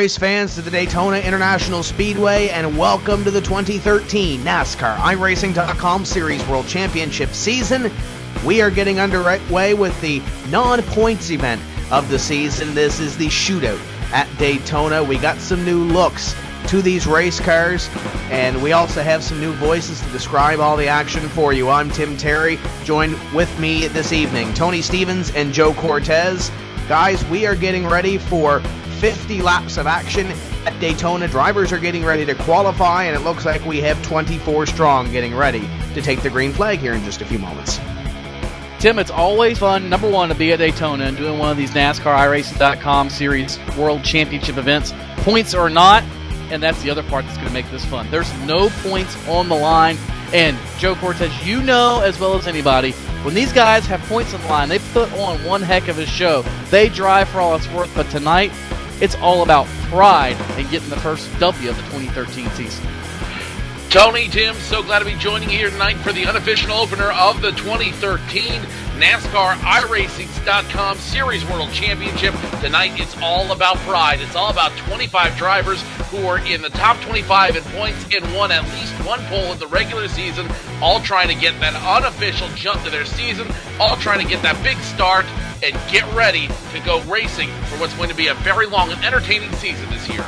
race fans to the Daytona International Speedway, and welcome to the 2013 NASCAR iRacing.com Series World Championship season. We are getting underway with the non-points event of the season. This is the Shootout at Daytona. We got some new looks to these race cars, and we also have some new voices to describe all the action for you. I'm Tim Terry, joined with me this evening, Tony Stevens and Joe Cortez. Guys, we are getting ready for 50 laps of action at Daytona. Drivers are getting ready to qualify, and it looks like we have 24 strong getting ready to take the green flag here in just a few moments. Tim, it's always fun, number one, to be at Daytona and doing one of these NASCAR iRacing.com Series World Championship events. Points or not, and that's the other part that's going to make this fun. There's no points on the line, and Joe Cortez, you know as well as anybody, when these guys have points on the line, they put on one heck of a show. They drive for all it's worth, but tonight, it's all about pride and getting the first W of the 2013 season. Tony, Tim, so glad to be joining you here tonight for the unofficial opener of the 2013 NASCAR iRacing.com Series World Championship. Tonight, it's all about pride. It's all about 25 drivers who are in the top 25 in points and won at least one pole in the regular season, all trying to get that unofficial jump to their season, all trying to get that big start and get ready to go racing for what's going to be a very long and entertaining season this year.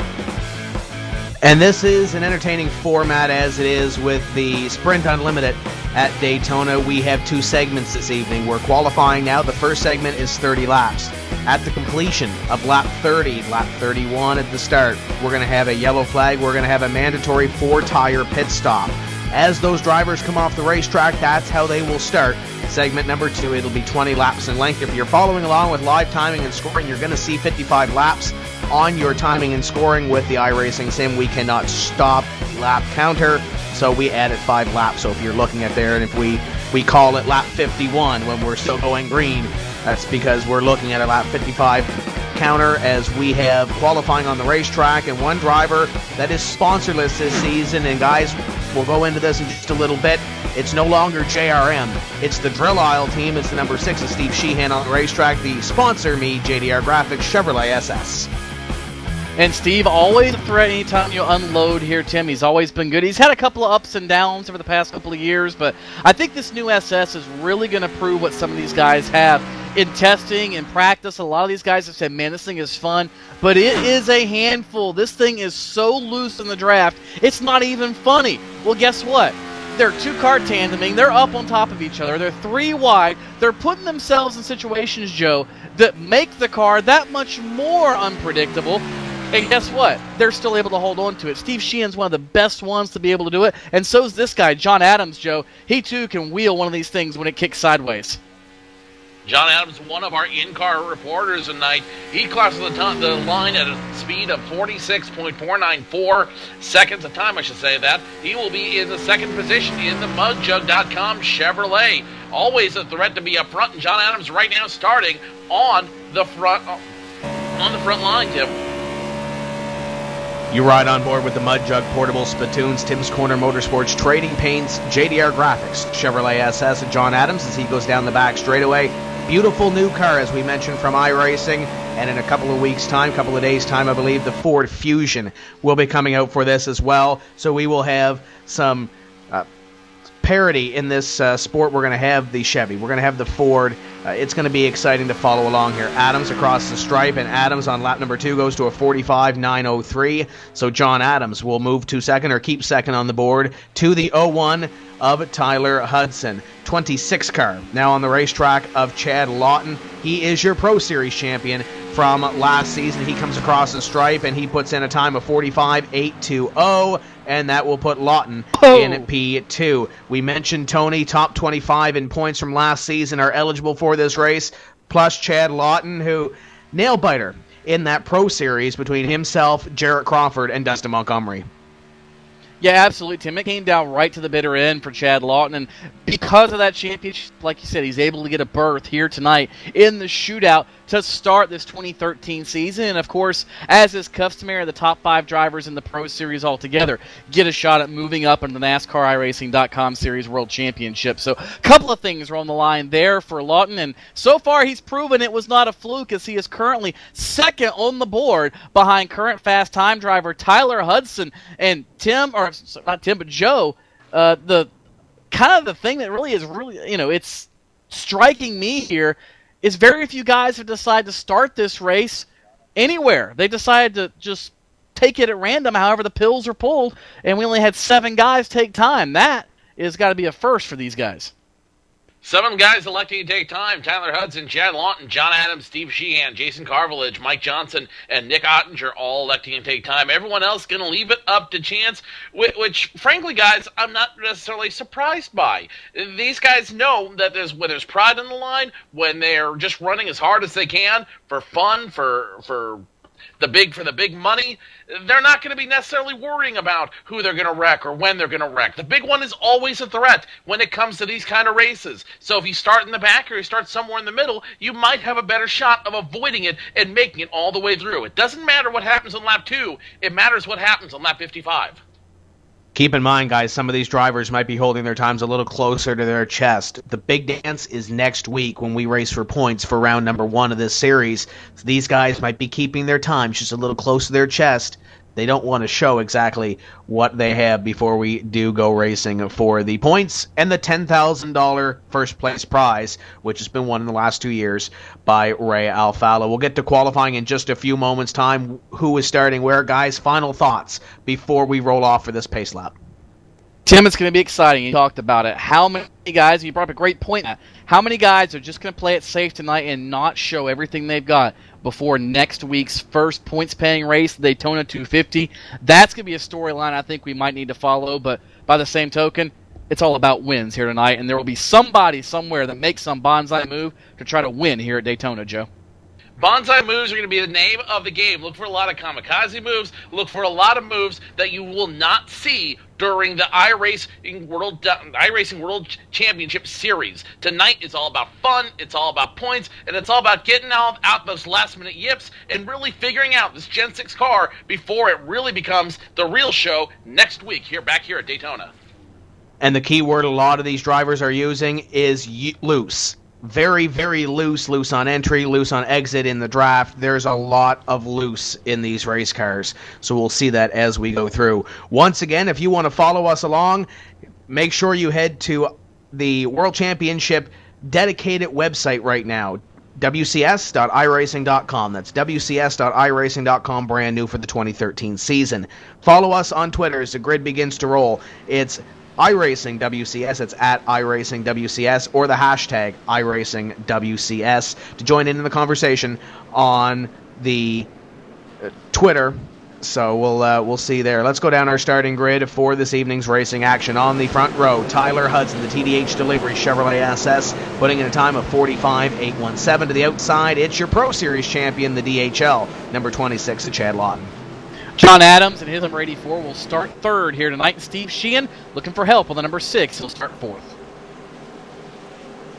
And this is an entertaining format, as it is with the Sprint Unlimited at Daytona. We have two segments this evening. We're qualifying now. The first segment is 30 laps. At the completion of lap 30, lap 31 at the start, we're going to have a yellow flag. We're going to have a mandatory 4-tire pit stop. As those drivers come off the racetrack, that's how they will start. Segment number 2, it'll be 20 laps in length. If you're following along with live timing and scoring, you're going to see 55 laps on your timing and scoring with the iRacing sim. We cannot stop lap counter, so we added 5 laps. So if you're looking at there, and if we call it lap 51 when we're still going green, that's because we're looking at a lap 55 counter as we have qualifying on the racetrack, and one driver that is sponsorless this season. And guys, we'll go into this in just a little bit. It's no longer JRM. It's the Drill Aisle team. It's the number 6 of Steve Sheehan on the racetrack. The sponsor, me, JDR Graphics, Chevrolet SS. And Steve, always a threat anytime you unload here, Tim. He's always been good. He's had a couple of ups and downs over the past couple of years, but I think this new SS is really going to prove what some of these guys have in testing and practice. A lot of these guys have said, man, this thing is fun, but it is a handful. This thing is so loose in the draft, it's not even funny. Well, guess what? They're 2-car tandeming. They're up on top of each other. They're 3 wide. They're putting themselves in situations, Joe, that make the car that much more unpredictable. And guess what? They're still able to hold on to it. Steve Sheehan's one of the best ones to be able to do it. And so's this guy, John Adams, Joe. He, too, can wheel one of these things when it kicks sideways. John Adams, one of our in-car reporters tonight, he crosses the line at a speed of 46.494 seconds of time, I should say that. He will be in the second position in the MudJug.com Chevrolet. Always a threat to be up front, and John Adams right now starting on the front line, Tim. You ride on board with the Mud Jug Portable Spittoons, Tim's Corner Motorsports Trading Paints, JDR Graphics, Chevrolet SS, and John Adams as he goes down the back straightaway. Beautiful new car, as we mentioned, from iRacing, and in a couple of weeks' time, couple of days' time, I believe the Ford Fusion will be coming out for this as well. So we will have some parity in this sport. We're going to have the Chevy. We're going to have the Ford. It's going to be exciting to follow along here. Adams across the stripe, and Adams on lap number 2 goes to a 45.903. So John Adams will move to second, or keep second on the board, to the 01 of Tyler Hudson. 26 car now on the racetrack of Chad Lawton. He is your Pro Series champion from last season. He comes across the stripe and he puts in a time of 45.820, and that will put Lawton in P2. We mentioned Tony, top 25 in points from last season are eligible for this race, plus Chad Lawton, who nail-biter in that Pro Series between himself, Jarrett Crawford, and Dustin Montgomery. Yeah, absolutely, Tim. It came down right to the bitter end for Chad Lawton, and because of that championship, like you said, he's able to get a berth here tonight in the shootout to start this 2013 season. And, of course, as is customary, the top 5 drivers in the Pro Series altogether get a shot at moving up into the NASCAR iRacing.com Series World Championship. So a couple of things are on the line there for Lawton, and so far he's proven it was not a fluke, as he is currently second on the board behind current fast time driver Tyler Hudson. And Tim, or not Tim, but Joe, the kind of the thing that really is it's striking me here is very few guys have decided to start this race anywhere. They decided to just take it at random, however the pills are pulled, and we only had 7 guys take time. That is got to be a first for these guys. 7 guys electing to take time: Tyler Hudson, Chad Lawton, John Adams, Steve Sheehan, Jason Carvalage, Mike Johnson, and Nick Ottinger, all electing to take time. Everyone else going to leave it up to chance, which, frankly, guys, I'm not necessarily surprised by. These guys know that when there's pride on the line, when they're just running as hard as they can for fun, for the big money, they're not going to be necessarily worrying about who they're going to wreck or when they're going to wreck. The big one is always a threat when it comes to these kind of races. So if you start in the back or you start somewhere in the middle, you might have a better shot of avoiding it and making it all the way through. It doesn't matter what happens on lap 2. It matters what happens on lap 55. Keep in mind, guys, some of these drivers might be holding their times a little closer to their chest. The big dance is next week when we race for points for round number 1 of this series. So these guys might be keeping their times just a little close to their chest. They don't want to show exactly what they have before we do go racing for the points and the $10,000 first place prize, which has been won in the last 2 years by Ray Alfalo. We'll get to qualifying in just a few moments' time. Who is starting where? Guys, final thoughts before we roll off for this pace lap. Tim, it's going to be exciting. You talked about it. How many guys, you brought up a great point, how many guys are just going to play it safe tonight and not show everything they've got before next week's first points-paying race, the Daytona 250? That's going to be a storyline I think we might need to follow, but by the same token, it's all about wins here tonight, and there will be somebody somewhere that makes some bonsai move to try to win here at Daytona, Joe. Bonsai moves are going to be the name of the game. Look for a lot of kamikaze moves. Look for a lot of moves that you will not see during the iRacing World Championship Series. Tonight is all about fun, it's all about points, and it's all about getting out those last-minute yips and really figuring out this Gen 6 car before it really becomes the real show next week back here at Daytona. And the key word a lot of these drivers are using is loose. Very, very loose on entry, loose on exit in the draft. There's a lot of loose in these race cars, so we'll see that as we go through. Once again, if you want to follow us along, make sure you head to the World Championship dedicated website right now, wcs.iracing.com. That's wcs.iracing.com, brand new for the 2013 season. Follow us on Twitter as the grid begins to roll. It's iRacingWCS, it's at iRacingWCS, or the hashtag iRacingWCS to join in the conversation on the Twitter. So we'll see there. Let's go down our starting grid for this evening's racing action. On the front row, Tyler Hudson, the TDH Delivery Chevrolet SS, putting in a time of 45.817. To the outside, it's your Pro Series champion, the DHL, number 26, to Chad Lawton. John Adams and his number 84 will start third here tonight. Steve Sheehan looking for help on the number 6. He'll start fourth.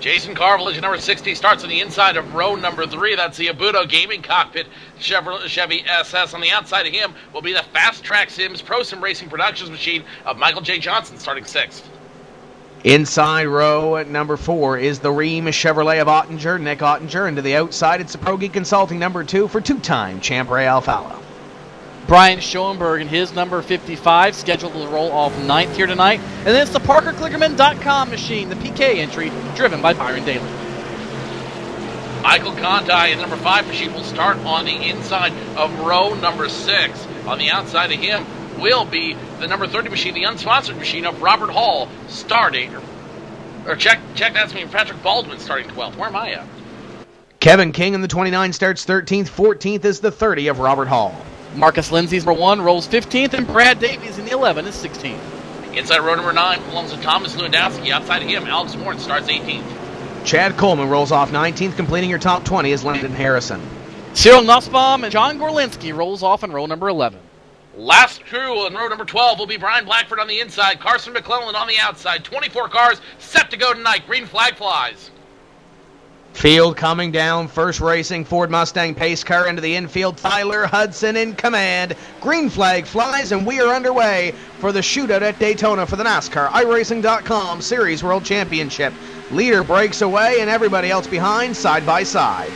Jason Carvalage, number 60, starts on the inside of row number 3. That's the Abudo Gaming Cockpit Chevy SS. On the outside of him will be the Fast Track Sims Pro Sim Racing Productions machine of Michael J. Johnson, starting 6th. Inside row at number 4 is the Ream Chevrolet of Ottinger, Nick Ottinger. And to the outside, it's the Pro Geek Consulting number 2 for two-time champ Ray Alfalo. Brian Schoenberg and his number 55 scheduled to roll off 9th here tonight. And then it's the ParkerClickerman.com machine, the PK entry, driven by Byron Daly. Michael Conti and number 5 machine will start on the inside of row number 6. On the outside of him will be the number 30 machine, the unsponsored machine of Robert Hall, starting, or check that's me, Patrick Baldwin starting 12th. Where am I at? Kevin King in the 29 starts 13th. 14th is the 30 of Robert Hall. Marcus Lindsay's number 1 rolls 15th, and Brad Davies in the 11 is 16th. Inside row number 9 belongs to Thomas Lewandowski. Outside of him, Alex Warren starts 18th. Chad Coleman rolls off 19th, completing your top 20 is Landon Harrison. Cyril Nussbaum and John Gorlinski rolls off in row number 11. Last crew in row number 12 will be Brian Blackford on the inside, Carson McClellan on the outside. 24 cars set to go tonight. Green flag flies. Field coming down, first racing Ford Mustang pace car into the infield. Tyler Hudson in command. Green flag flies, and we are underway for the shootout at Daytona for the NASCAR iRacing.com Series World Championship. Leader breaks away, and everybody else behind, side by side.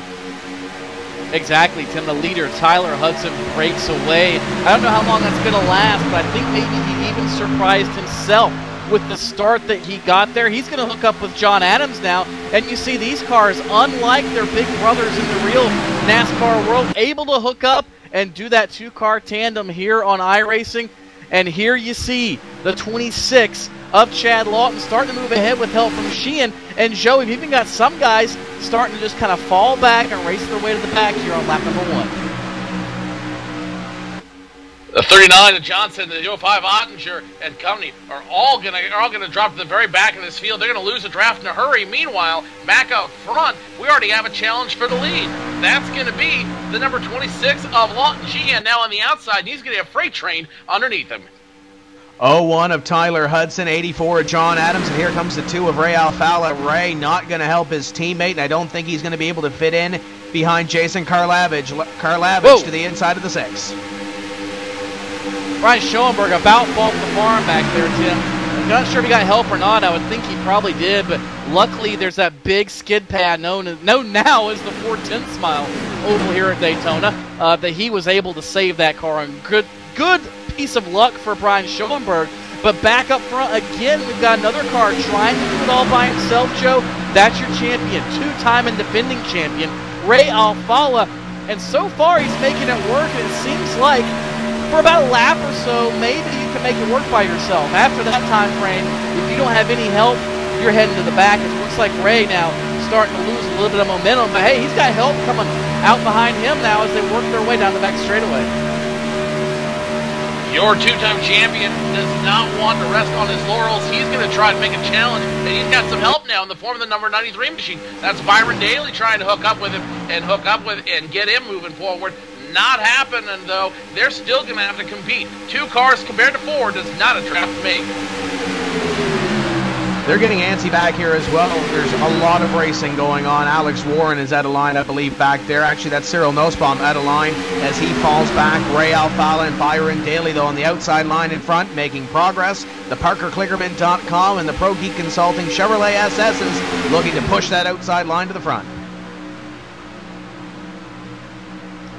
Exactly, Tim. The leader, Tyler Hudson, breaks away. I don't know how long that's going to last, but I think maybe he even surprised himself with the start that he got there. He's going to hook up with John Adams now, and you see these cars, unlike their big brothers in the real NASCAR world, able to hook up and do that two-car tandem here on iRacing. And here you see the 26 of Chad Lawton starting to move ahead with help from Sheehan and Joey. We've even got some guys starting to just kind of fall back and race their way to the back here on lap number 1. The 39 of Johnson, the 05 Ottinger and company are all gonna drop to the very back of this field. They're gonna lose the draft in a hurry. Meanwhile, back out front, we already have a challenge for the lead. That's gonna be the number 26 of Lawton Sheehan now on the outside, and he's gonna have Freight Train underneath him. 01 of Tyler Hudson, 84 of John Adams, and here comes the 2 of Ray Alfala. Ray not going to help his teammate, and I don't think he's going to be able to fit in behind Jason Karlavich to the inside of the 6. Brian Schoenberg about bought the farm back there, Tim. I'm not sure if he got help or not. I would think he probably did, but luckily there's that big skid pad known now as the 410 Smile oval here at Daytona, that he was able to save that car. And good piece of luck for Brian Schoenberg. But back up front again, we've got another car trying to do it all by himself, Joe. That's your champion, two-time and defending champion, Ray Alfala. And so far he's making it work, and it seems like for about a lap or so, maybe you can make it work by yourself. After that time frame, if you don't have any help, you're heading to the back. It looks like Ray now starting to lose a little bit of momentum, but hey, he's got help coming out behind him now as they work their way down the back straightaway. Your two-time champion does not want to rest on his laurels. He's going to try to make a challenge, and he's got some help now in the form of the number 93 machine. That's Byron Daly trying to hook up with him and get him moving forward. Not happening, though. They're still going to have to compete. 2 cars compared to 4 does not a draft make. They're getting antsy back here as well. There's a lot of racing going on. Alex Warren is out of line, I believe, back there. Actually, that's Cyril Nussbaum out of line as he falls back. Ray Alfala and Byron Daly, though, on the outside line in front, making progress. The ParkerClickerman.com and the Pro Geek Consulting Chevrolet SS is looking to push that outside line to the front.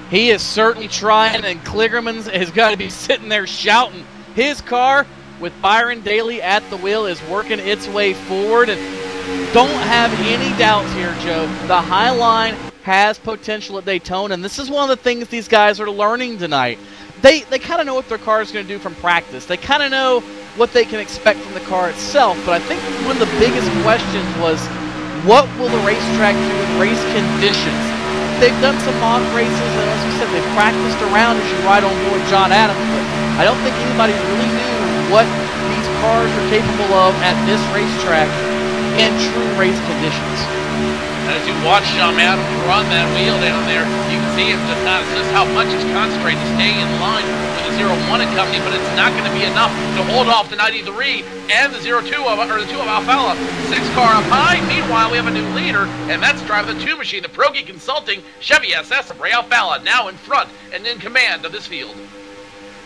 He is certainly trying, and Kligerman has got to be sitting there shouting. His car, with Byron Daly at the wheel, is working its way forward. And don't have any doubts here, Joe. The High Line has potential at Daytona, and this is one of the things these guys are learning tonight. They kind of know what their car is going to do from practice. They kind of know what they can expect from the car itself, but I think one of the biggest questions was, what will the racetrack do in race conditions? They've done some mock races, and as we said, they've practiced around as you ride on board John Adams, but I don't think anybody really knew what these cars are capable of at this racetrack in true race conditions. As you watch John Adams run that wheel down there, you can see him just how much he's concentrating to stay in line with the 01 and company, but it's not going to be enough to hold off the 93 and the 2 of Alfala. 6 car up high. Meanwhile, we have a new leader, and that's driving the 2 machine, the Pro Geek Consulting Chevy SS of Ray Alfala, now in front and in command of this field.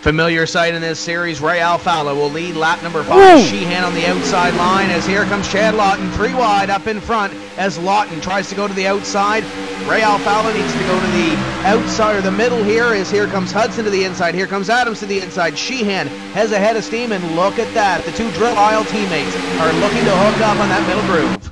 Familiar sight in this series, Ray Alfala will lead lap number 5. Sheehan on the outside line as here comes Chad Lawton, 3 wide up in front as Lawton tries to go to the outside. Ray Alfala needs to go to the outside or the middle here as here comes Hudson to the inside. Here comes Adams to the inside. Sheehan has a head of steam, and look at that. The 2 drill aisle teammates are looking to hook up on that middle groove.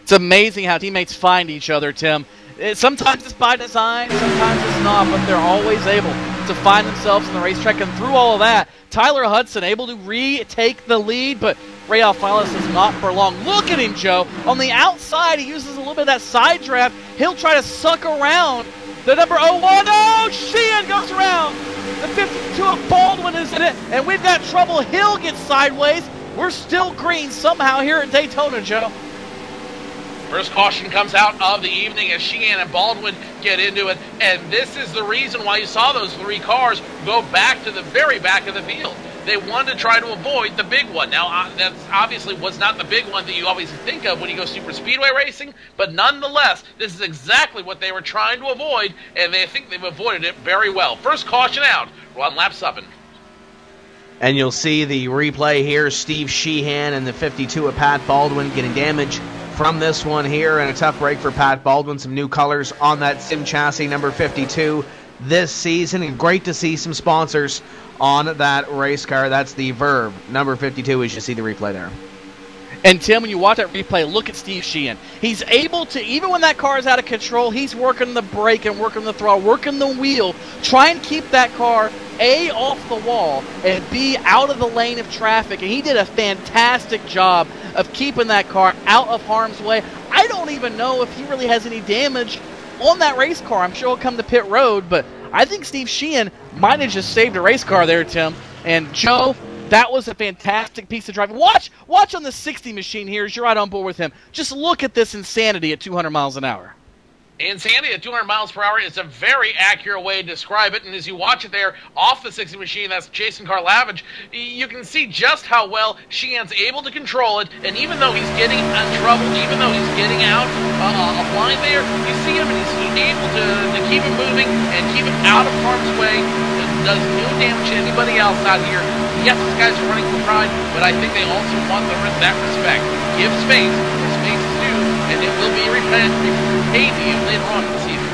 It's amazing how teammates find each other, Tim. Sometimes it's by design, sometimes it's not, but they're always able to find themselves in the racetrack. And through all of that, Tyler Hudson able to retake the lead, but Ray Alfala says not for long. Look at him, Joe. On the outside, he uses a little bit of that side draft. He'll try to suck around the number 01. Oh, Sheehan goes around. The 52 of Baldwin is in it, and we've got trouble. Hill gets sideways. We're still green somehow here at Daytona, Joe. First caution comes out of the evening as Sheehan and Baldwin get into it. And this is the reason why you saw those 3 cars go back to the very back of the field. They wanted to try to avoid the big one. Now, that obviously was not the big one that you always think of when you go super speedway racing, but nonetheless, this is exactly what they were trying to avoid, and they think they've avoided it very well. First caution out, we're on lap 7. And you'll see the replay here, Steve Sheehan and the 52 of Pat Baldwin getting damage from this one here, and a tough break for Pat Baldwin. Some new colors on that sim chassis, number 52, this season, and great to see some sponsors on that race car. That's the Verb, number 52, as you see the replay there. And Tim, when you watch that replay, look at Steve Sheehan. He's able to, even when that car is out of control, he's working the brake and working the throttle, working the wheel, trying to keep that car, A, off the wall, and B, out of the lane of traffic. And he did a fantastic job of keeping that car out of harm's way. I don't even know if he really has any damage on that race car. I'm sure he'll come to pit road, but I think Steve Sheehan might have just saved a race car there, Tim. And Joe, that was a fantastic piece of driving. Watch on the 60 machine here as you're right on board with him. Just look at this insanity at 200 miles an hour. Insanity at 200 miles per hour is a very accurate way to describe it, and as you watch it there off the 60 machine, that's Jason Karlavich, you can see just how well Sheehan's able to control it, and even though he's getting in trouble, even though he's getting out of line there, you see him and he's able to keep it moving and keep it out of harm's way. It does no damage to anybody else out here. Yes, this guy's running for pride, but I think they also want that respect. Give space where space is due, and it will be repaid to you later on in the season.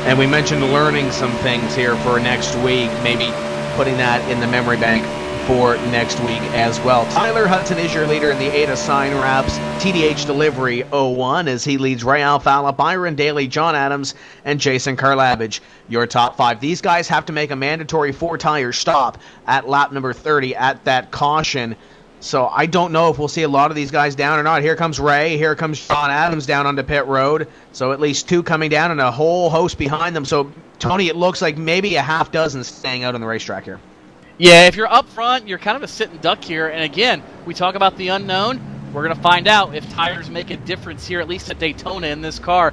And we mentioned learning some things here for next week, maybe putting that in the memory bank for next week as well. Tyler Hudson is your leader in the ADA sign wraps. TDH delivery 01 as he leads Ray Alfala, Byron Daly, John Adams, and Jason Karlavich. Your top 5. These guys have to make a mandatory 4-tire stop at lap number 30 at that caution. So I don't know if we'll see a lot of these guys down or not. Here comes Ray. Here comes John Adams down onto pit road. So at least 2 coming down and a whole host behind them. So, Tony, it looks like maybe a half dozen staying out on the racetrack here. Yeah, if you're up front, you're kind of a sitting duck here. And again, we talk about the unknown. We're going to find out if tires make a difference here, at least at Daytona in this car.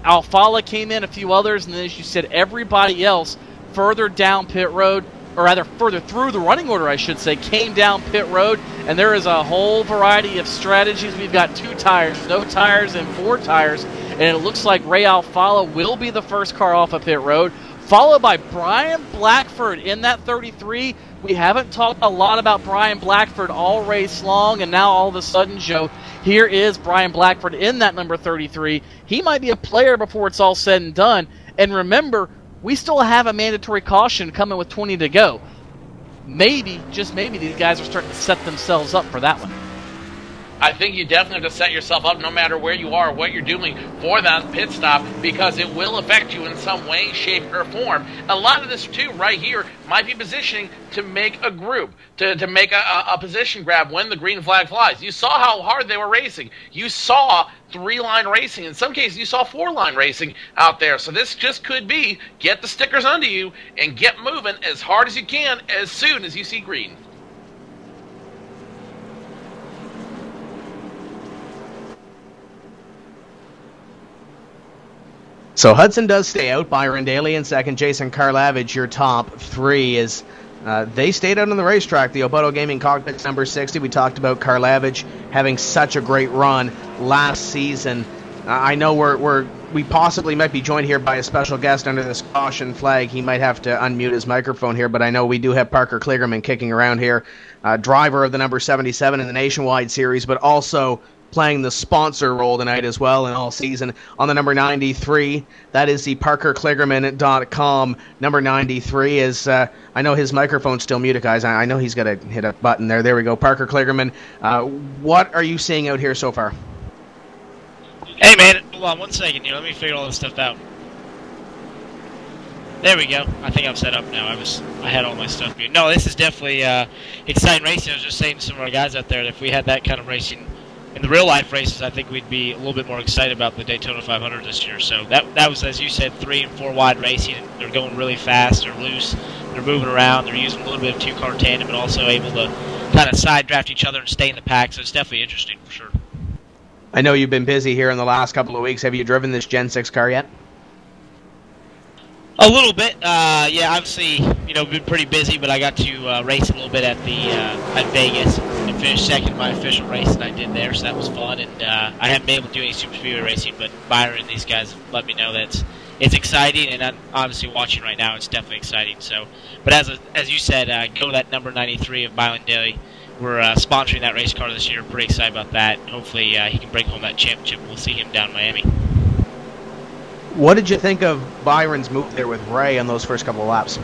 Alfala came in, a few others, and then as you said, everybody else further down pit road, or rather further through the running order, I should say, came down pit road. And there is a whole variety of strategies. We've got 2 tires, no tires, and 4 tires. And it looks like Ray Alfala will be the first car off of pit road, followed by Brian Blackford in that 33. We haven't talked a lot about Brian Blackford all race long, and now all of a sudden, Joe, here is Brian Blackford in that number 33. He might be a player before it's all said and done. And remember, we still have a mandatory caution coming with 20 to go. Maybe, just maybe, these guys are starting to set themselves up for that one. I think you definitely have to set yourself up no matter where you are, what you're doing for that pit stop, because it will affect you in some way, shape, or form. A lot of this, too, right here, might be positioning to make a group, to make a position grab when the green flag flies. You saw how hard they were racing. You saw 3-line racing. In some cases, you saw 4-line racing out there. So this just could be get the stickers under you and get moving as hard as you can as soon as you see green. So Hudson does stay out. Byron Daly in second. Jason Karlavich, your top 3, is they stayed out on the racetrack. The Oboto Gaming Cockpit's number 60. We talked about Karlavich having such a great run last season. I know we possibly might be joined here by a special guest under this caution flag. He might have to unmute his microphone here, but I know we do have Parker Kligerman kicking around here, driver of the number 77 in the Nationwide Series, but also playing the sponsor role tonight as well and all season on the number 93. That is the ParkerKligerman.com number 93. Is I know his microphone's still muted, guys. I know he's got to hit a button there. There we go. Parker Kligerman. What are you seeing out here so far? Hey, man. Hold on 1 second here. Let me figure all this stuff out. There we go. I think I'm set up now. I had all my stuff muted. No, this is definitely exciting racing. I was just saying to some of our guys out there that if we had that kind of racing in the real-life races, I think we'd be a little bit more excited about the Daytona 500 this year. So that was, as you said, 3 and 4 wide racing. They're going really fast. They're loose. They're moving around. They're using a little bit of 2-car tandem, but also able to kind of side draft each other and stay in the pack. So it's definitely interesting for sure. I know you've been busy here in the last couple of weeks. Have you driven this Gen 6 car yet? A little bit, yeah. Obviously, been pretty busy, but I got to race a little bit at at Vegas and finish second in my official race that I did there, so that was fun. And I haven't been able to do any super speedway racing, but Byron and these guys let me know that it's exciting, and I'm obviously watching right now. It's definitely exciting. So, but as you said, go to that number 93 of Byron Daly. We're sponsoring that race car this year. Pretty excited about that. Hopefully, he can bring home that championship. We'll see him down in Miami. What did you think of Byron's move there with Ray on those first couple of laps?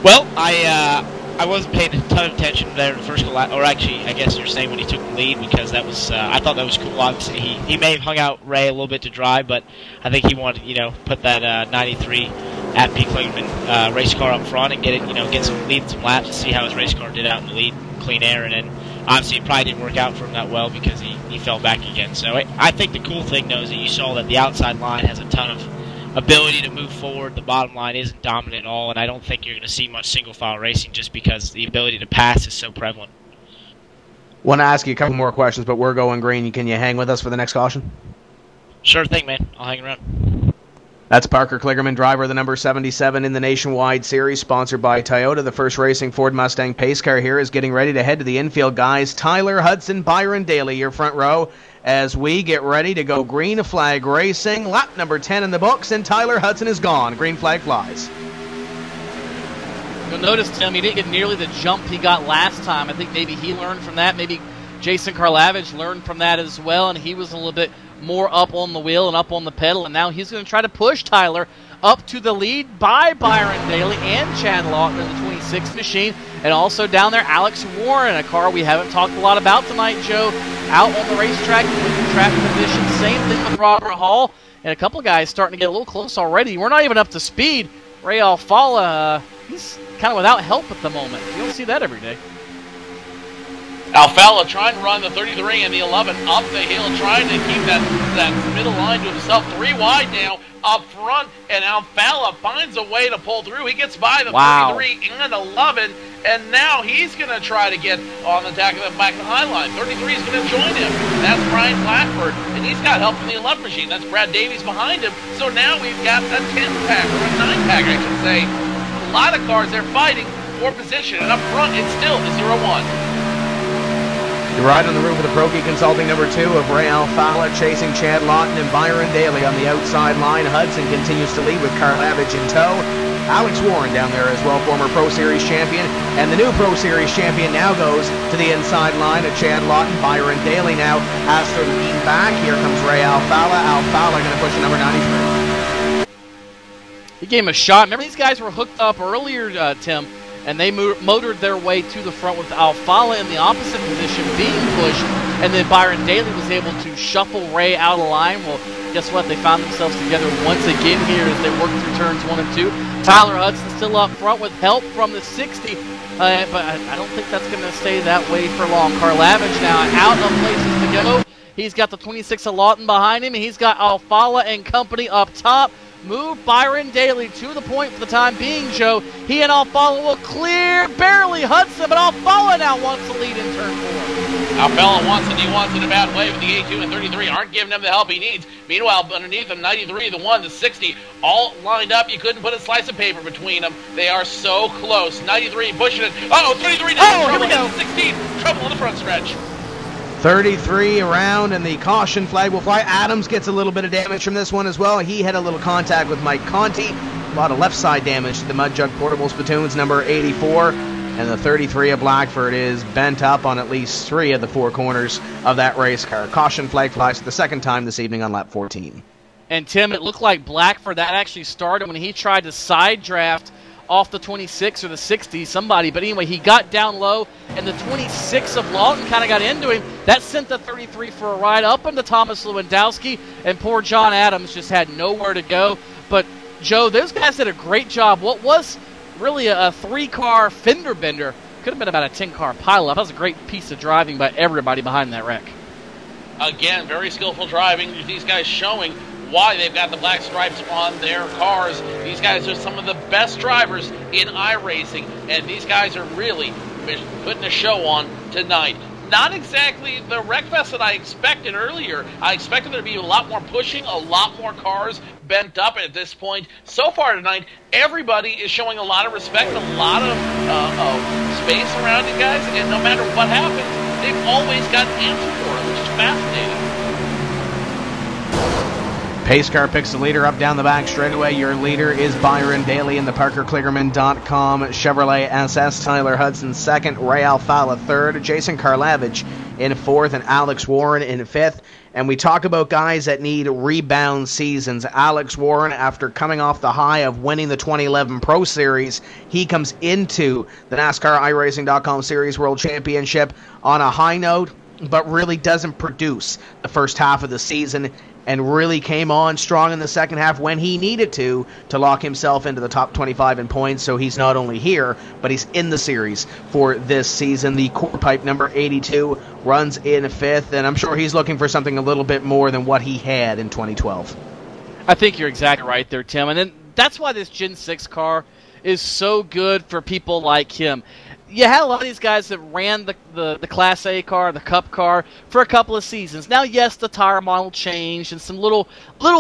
Well, I wasn't paying a ton of attention there in the first couple laps, or actually, I guess you're saying when he took the lead, because that was I thought that was cool. Obviously, he may have hung out Ray a little bit to dry, but I think he wanted put that 93 at P. Kligerman race car up front and get some lead, some laps, and see how his race car did out in the lead, clean air, and then obviously it probably didn't work out for him that well because he fell back again. So I think the cool thing, though, is that you saw that the outside line has a ton of ability to move forward. The bottom line isn't dominant at all, and I don't think you're going to see much single-file racing just because the ability to pass is so prevalent. Want to ask you a couple more questions, but we're going green. Can you hang with us for the next caution? Sure thing, man. I'll hang around. That's Parker Kligerman, driver, the number 77 in the Nationwide Series, sponsored by Toyota. The first racing Ford Mustang pace car here is getting ready to head to the infield, guys. Tyler Hudson, Byron Daly, your front row, as we get ready to go green flag racing. Lap number 10 in the books, and Tyler Hudson is gone. Green flag flies. You'll notice, Tim, he didn't get nearly the jump he got last time. I think maybe he learned from that. Maybe Jason Karlavich learned from that as well, and he was a little bit more up on the wheel and up on the pedal, and now he's going to try to push Tyler up to the lead by Byron Daly and Chad Lawton in the 26 machine, and also down there Alex Warren, a car we haven't talked a lot about tonight, Joe, out on the racetrack with track position. Same thing with Robert Hall, and a couple of guys starting to get a little close already. We're not even up to speed. Ray Alfala, he's kind of without help at the moment. You don't see that every day. Alfala trying to run the 33 and the 11 up the hill, trying to keep that middle line to himself. 3 wide now up front, and Alfala finds a way to pull through. He gets by the 33 and 11, and now he's going to try to get on the back of the high line. 33 is going to join him. That's Brian Blackford, and he's got help from the 11 machine. That's Brad Davies behind him. So now we've got a 10-pack, or a 9-pack, I should say. A lot of cars, they're fighting for position, and up front, it's still the 0-1. You're right on the roof of the Proki Consulting number 2 of Ray Alfala, chasing Chad Lawton and Byron Daly on the outside line. Hudson continues to lead with Karlavich in tow. Alex Warren down there as well, former Pro Series champion. And the new Pro Series champion now goes to the inside line of Chad Lawton. Byron Daly now has to lean back. Here comes Ray Alfala. Alfala going to push the number 93. He gave him a shot. Remember, these guys were hooked up earlier, Tim, and they motored their way to the front with Alfala in the opposite position being pushed, and then Byron Daly was able to shuffle Ray out of line. Well, guess what? They found themselves together once again here as they worked through turns 1 and 2. Tyler Hudson still up front with help from the 60, but I don't think that's going to stay that way for long. Karlavich now out of places to go. He's got the 26 of Lawton behind him, and he's got Alfala and company up top. Move Byron Daly to the point for the time being, Joe. He and Alfala will clear barely Hudson, but Alfala now wants the lead in turn 4. Alfala wants it. He wants it in a bad way, but the A2 and 33 aren't giving him the help he needs. Meanwhile, underneath him, 93, the 1, the 60, all lined up. You couldn't put a slice of paper between them. They are so close. 93 pushing it. Oh, 33 now. Here we go. 16, trouble in the front stretch. 33 around, and the caution flag will fly. Adams gets a little bit of damage from this one as well. He had a little contact with Mike Conti. A lot of left side damage to the Mud Jug Portable Spittoons, number 84. And the 33 of Blackford is bent up on at least 3 of the 4 corners of that race car. Caution flag flies for the second time this evening on lap 14. And, Tim, it looked like Blackford, that actually started when he tried to side draft off the 26 or the 60, somebody. But anyway, he got down low, and the 26 of Lawton kind of got into him. That sent the 33 for a ride up into Thomas Lewandowski, and poor John Adams just had nowhere to go. But, Joe, those guys did a great job. What was really a 3-car fender bender could have been about a 10-car pileup. That was a great piece of driving by everybody behind that wreck. Again, very skillful driving. These guys showing why they've got the black stripes on their cars. These guys are some of the best drivers in iRacing, and these guys are really putting a show on tonight. Not exactly the wreck fest that I expected earlier. I expected there to be a lot more pushing, a lot more cars bent up at this point. So far tonight, everybody is showing a lot of respect, a lot of space around you guys, and no matter what happens, they've always got an answer for it, which is fascinating. Pace car picks the leader up down the back straightaway. Your leader is Byron Daly in the ParkerKligerman.com Chevrolet SS. Tyler Hudson second, Ray Alfala third, Jason Karlavich in fourth, and Alex Warren in fifth. And we talk about guys that need rebound seasons. Alex Warren, after coming off the high of winning the 2011 Pro Series, he comes into the NASCAR iRacing.com Series World Championship on a high note, but really doesn't produce the first half of the season, and really came on strong in the second half when he needed to lock himself into the top 25 in points. So he's not only here, but he's in the series for this season. The core pipe number 82 runs in fifth, and I'm sure he's looking for something a little bit more than what he had in 2012. I think you're exactly right there, Tim. And then that's why this Gen 6 car is so good for people like him. You had a lot of these guys that ran the Class A car, the Cup car, for a couple of seasons. Now, yes, the tire model changed and some little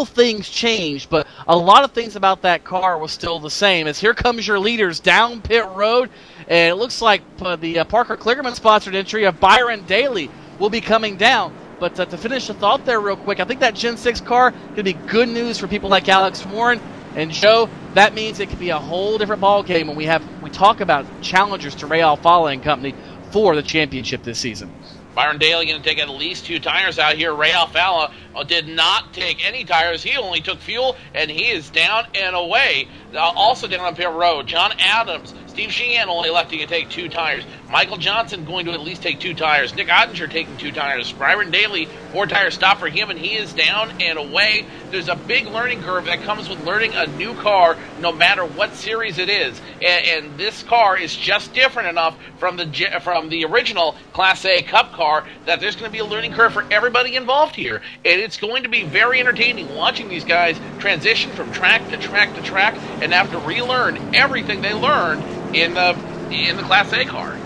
things changed, but a lot of things about that car was still the same. As here comes your leaders down pit road, and it looks like the Parker Kligerman sponsored entry of Byron Daly will be coming down. But to finish the thought there real quick, I think that Gen 6 car could be good news for people like Alex Warren. And Joe, that means it could be a whole different ball game when we talk about challengers to Ray Alfala and company for the championship this season. Byron Daly going to take at least 2 tires out here. Ray Alfala did not take any tires. He only took fuel, and he is down and away. Also down on pit road, John Adams, Steve Sheehan only electing to take 2 tires. Michael Johnson going to at least take 2 tires. Nick Ottinger taking 2 tires. Byron Daly, 4-tire stop for him, and he is down and away. There's a big learning curve that comes with learning a new car, no matter what series it is. And this car is just different enough from the original Class A Cup car that there's going to be a learning curve for everybody involved here. And it's going to be very entertaining watching these guys transition from track to track to track and have to relearn everything they learned in the Class A car.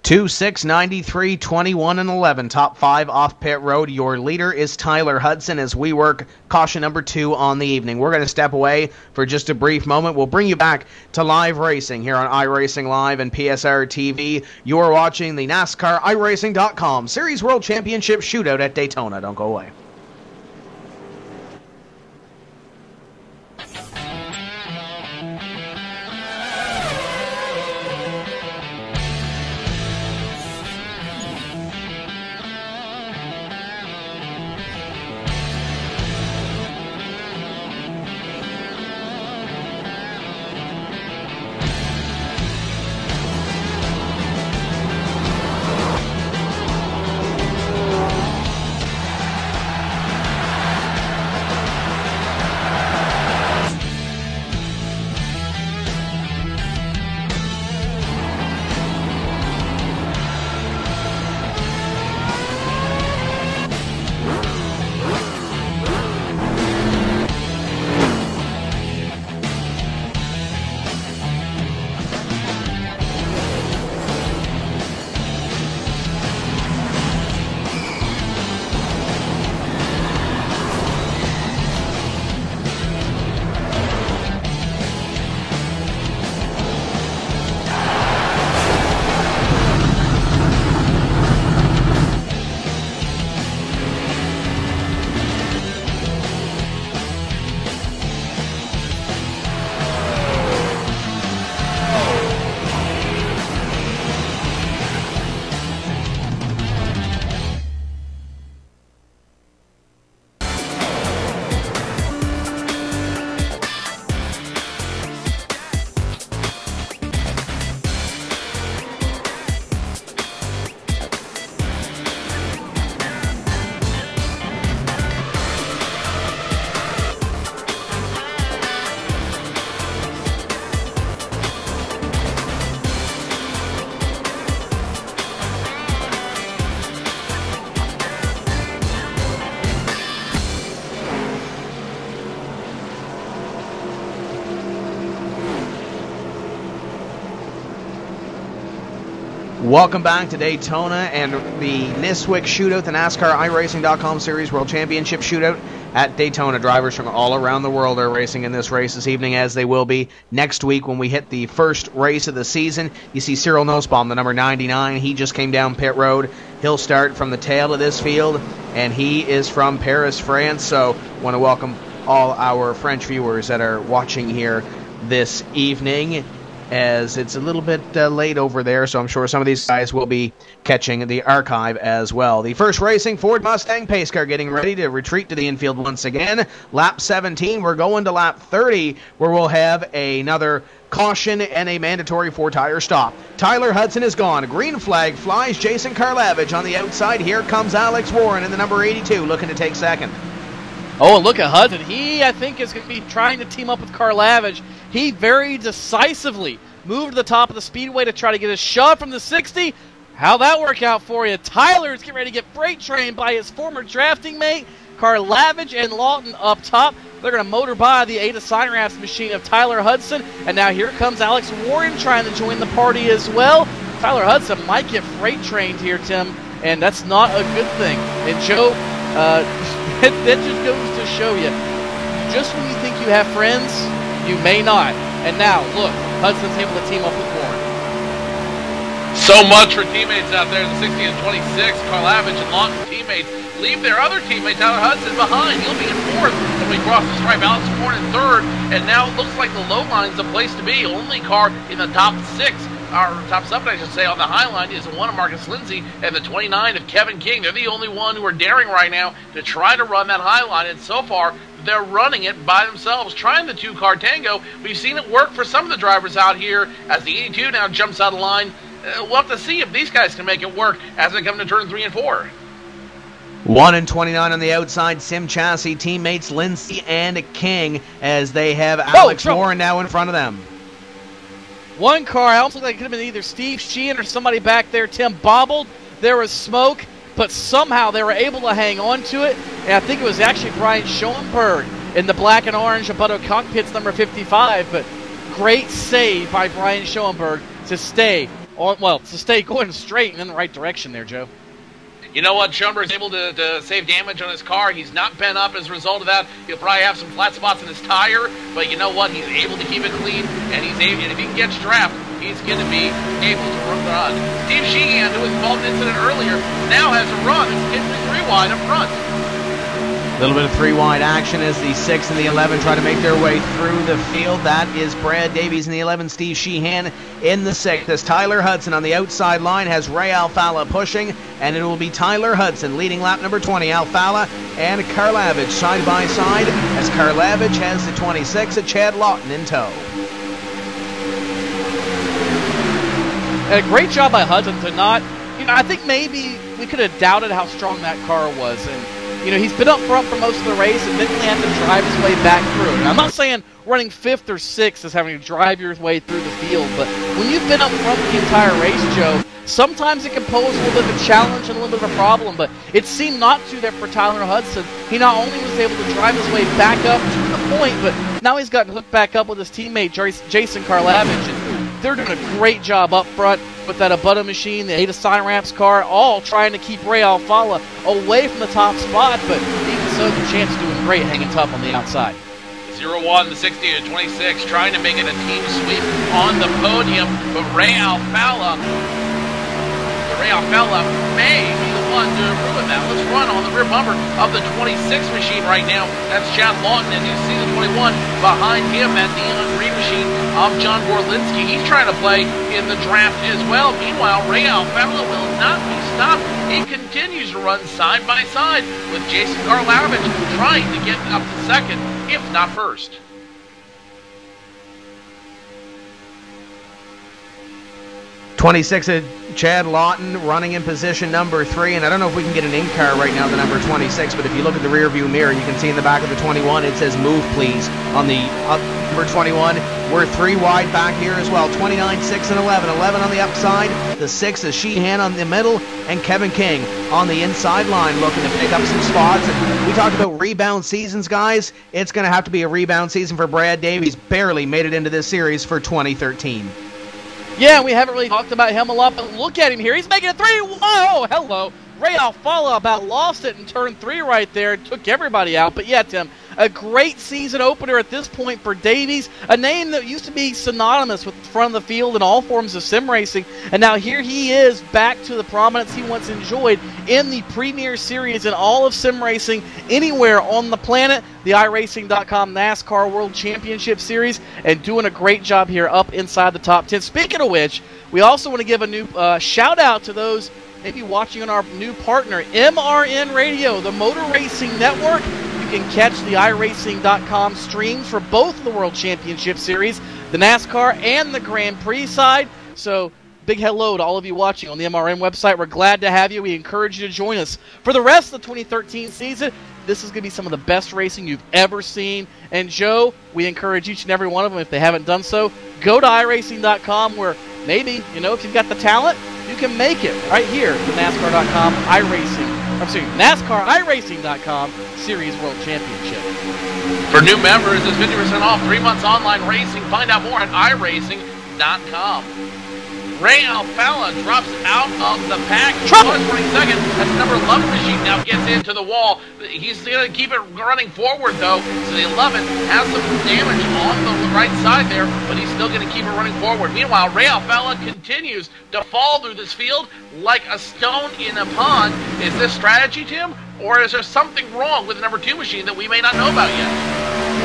2, 6, 93, 21, and 11. Top 5 off pit road. Your leader is Tyler Hudson as we work caution number 2 on the evening. We're going to step away for just a brief moment. We'll bring you back to live racing here on iRacing Live and PSR TV. You're watching the NASCAR iRacing.com Series World Championship Shootout at Daytona. Don't go away. Welcome back to Daytona and the NiSWC Shootout, the NASCAR iRacing.com Series World Championship Shootout at Daytona. Drivers from all around the world are racing in this race this evening, as they will be next week when we hit the first race of the season. You see Cyril Nussbaum, the number 99. He just came down pit road. He'll start from the tail of this field, and he is from Paris, France. So want to welcome all our French viewers that are watching here this evening, as it's a little bit late over there, so I'm sure some of these guys will be catching the archive as well. The first racing Ford Mustang pace car getting ready to retreat to the infield once again. Lap 17, we're going to lap 30, where we'll have another caution and a mandatory 4-tire stop. Tyler Hudson is gone. Green flag flies. Jason Karlavich on the outside. Here comes Alex Warren in the number 82, looking to take second. Oh, and look at Hudson. He, I think, is going to be trying to team up with Karlavich. He very decisively moved to the top of the speedway to try to get a shot from the 60. How'd that work out for you? Tyler's getting ready to get freight trained by his former drafting mate, Karlavich and Lawton up top. They're going to motor by the Ada Sign Wraps machine of Tyler Hudson. And now here comes Alex Warren trying to join the party as well. Tyler Hudson might get freight trained here, Tim, and that's not a good thing. And Joe, that just goes to show you, just when you think you have friends, you may not. And now, look, Hudson's able to team up with Warren. So much for teammates out there in the 60 and 26. Karlavich and Lawton teammates leave their other teammate, Tyler Hudson, behind. He'll be in fourth when we cross the stripe. Alex Warren in third. And now it looks like the low line's the place to be. Only car in the top six, or top seven, I should say, on the high line is the 1 of Marcus Lindsay and the 29 of Kevin King. They're the only one who are daring right now to try to run that high line. And so far, they're running it by themselves, trying the 2-car tango. We've seen it work for some of the drivers out here as the 82 now jumps out of line. We'll have to see if these guys can make it work as they come to turn 3 and 4. 1 and 29 on the outside. Sim Chassis teammates Lindsay and King, as they have Alex Warren now in front of them. One car, I almost looked like it could have been either Steve Sheehan or somebody back there, Tim, bobbled. There was smoke, but somehow they were able to hang on to it. And I think it was actually Brian Schoenberg in the black and orange Abuto cockpits number 55. But great save by Brian Schoenberg to stay on, well, to stay going straight and in the right direction there, Joe. You know what? Schoenberg's able to save damage on his car. He's not bent up as a result of that. He'll probably have some flat spots in his tire, but you know what? He's able to keep it clean, and he's able, and if he can get strapped, he's going to be able to run. Steve Sheehan, who was involved in the incident earlier, now has a run. It's getting 3 wide up front. A little bit of 3 wide action as the 6 and the 11 try to make their way through the field. That is Brad Davies in the 11, Steve Sheehan in the 6. As Tyler Hudson on the outside line has Ray Alfala pushing, and it will be Tyler Hudson leading lap number 20. Alfala and Karlavich side by side, as Karlavich has the 26 of Chad Lawton in tow. And a great job by Hudson to not, I think maybe we could have doubted how strong that car was, and he's been up front for most of the race and didn't have to drive his way back through. And I'm not saying running 5th or 6th is having to drive your way through the field, but when you've been up front the entire race, Joe, sometimes it can pose a little bit of a challenge and a little bit of a problem, but it seemed not to there for Tyler Hudson. He not only was able to drive his way back up to the point, but now he's gotten hooked back up with his teammate, Jason Karlavich, and they're doing a great job up front with that Abuto machine, the Ada Sign Wraps car, all trying to keep Ray Alfala away from the top spot, but even so, the chance doing great, hanging tough on the outside. 0-1, the 60 to 26, trying to make it a team sweep on the podium, but Ray Alfala may be the one to ruin that. Let's run on the rear bumper of the 26 machine right now. That's Chad Lawton, and you see the 21 behind him, that neon green machine of John Gorlinski. He's trying to play in the draft as well. Meanwhile, Ray Alfala will not be stopped. He continues to run side by side with Jason Karlavich, trying to get up to second, if not first. 26 of Chad Lawton running in position number 3, and I don't know if we can get an in-car right now, the number 26, but if you look at the rear view mirror, you can see in the back of the 21, it says move please on the number 21. We're 3 wide back here as well. 29, 6, and 11. 11 on the upside. The 6 is Sheehan on the middle, and Kevin King on the inside line looking to pick up some spots. And we talked about rebound seasons, guys. It's going to have to be a rebound season for Brad Davies. Barely made it into this series for 2013. Yeah, we haven't really talked about him a lot, but look at him here. He's making it 3. Whoa, hello. Ray Alfala about lost it in turn 3 right there. Took everybody out. But yeah, Tim, a great season opener at this point for Davies, a name that used to be synonymous with the front of the field in all forms of sim racing. And now here he is back to the prominence he once enjoyed in the premier series in all of sim racing anywhere on the planet, the iRacing.com NASCAR World Championship Series, and doing a great job here up inside the top 10. Speaking of which, we also want to give a new shout out to those maybe watching on our new partner, MRN Radio, the Motor Racing Network. You can catch the iRacing.com streams for both of the World Championship Series, the NASCAR and the Grand Prix side. So big hello to all of you watching on the MRN website. We're glad to have you. We encourage you to join us for the rest of the 2013 season. This is going to be some of the best racing you've ever seen. And Joe, we encourage each and every one of them, if they haven't done so, go to iRacing.com where maybe, you know, if you've got the talent, you can make it right here at the NASCAR.com NASCAR iRacing.com Series World Championship. For new members, it's 50% off 3 months online racing. Find out more at iRacing.com. Ray Alfala drops out of the pack. He was running second as the number 11 machine now gets into the wall. He's going to keep it running forward, though. So the 11 has some damage on the right side there, but he's still going to keep it running forward. Meanwhile, Ray Alfala continues to fall through this field like a stone in a pond. Is this strategy, Tim? Or is there something wrong with the number 2 machine that we may not know about yet?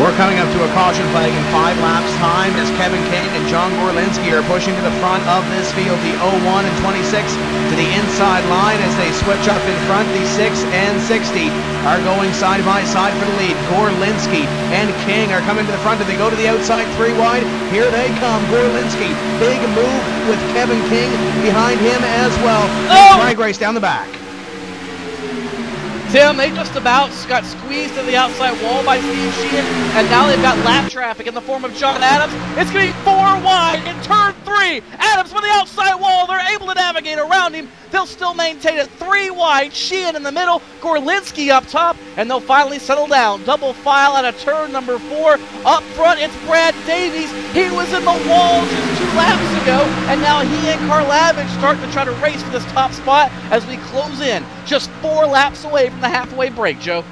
We're coming up to a caution flag in 5 laps time as Kevin King and John Gorlinski are pushing to the front of this field. The 01 and 26 to the inside line as they switch up in front. The 6 and 60 are going side by side for the lead. Gorlinski and King are coming to the front as they go to the outside 3 wide. Here they come. Gorlinski, big move with Kevin King behind him as well. Drag race down the back. Tim, they just about got squeezed to the outside wall by Steve Sheehan, and now they've got lap traffic in the form of John Adams. It's going to be 4 wide in turn 3. Adams from the outside wall. They're able to navigate around him. They'll still maintain it 3 wide. Sheehan in the middle, Gorlinski up top, and they'll finally settle down. Double file out of turn number 4. Up front, it's Brad Davies. He was in the wall just 2 laps ago, and now he and Karlavich start to try to race for this top spot as we close in. Just 4 laps away from the halfway break, Joe.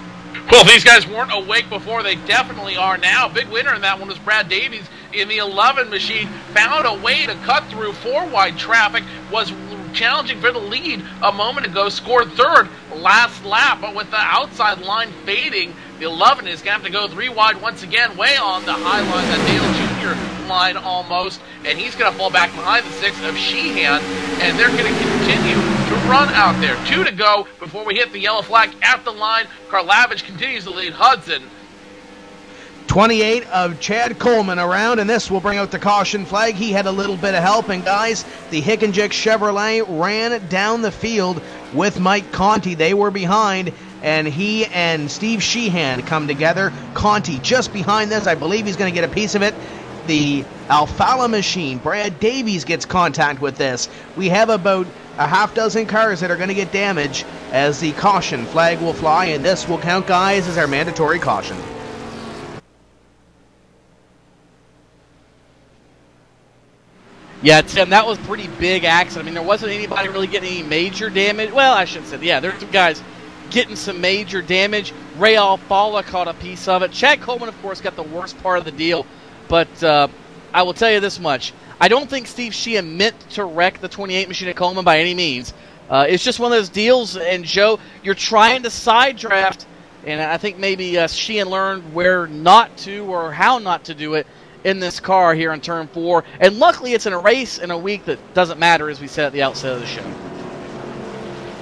Well, if these guys weren't awake before, they definitely are now. Big winner in that one was Brad Davies in the 11 machine. Found a way to cut through 4 wide traffic. Was challenging for the lead a moment ago. Scored 3rd last lap, but with the outside line fading, the 11 is going to have to go 3 wide once again, way on the high line, that Dale Jr. line almost, and he's going to fall back behind the 6 of Sheehan, and they're going to continue to run out there. 2 to go before we hit the yellow flag at the line. Karlavich continues to lead Hudson. 28 of Chad Coleman around, and this will bring out the caution flag. He had a little bit of help, and guys, the Hickenjick Chevrolet ran down the field with Mike Conti. They were behind, and he and Steve Sheehan come together. Conti just behind this. I believe he's going to get a piece of it. The Alfala machine, Brad Davies, gets contact with this. We have about a half dozen cars that are going to get damaged as the caution flag will fly, and this will count, guys, as our mandatory caution. Yeah, Tim, that was a pretty big accident. I mean, there wasn't anybody really getting any major damage. Well, I shouldn't say. Yeah, there's some guys getting some major damage. Ray Alfala caught a piece of it. Chad Coleman, of course, got the worst part of the deal. But I will tell you this much. I don't think Steve Sheehan meant to wreck the 28 machine at Coleman by any means. It's just one of those deals, and Joe, you're trying to side draft, and I think maybe Sheehan learned where not to or how not to do it in this car here in turn 4. And luckily it's in a race in a week that doesn't matter, as we said at the outset of the show.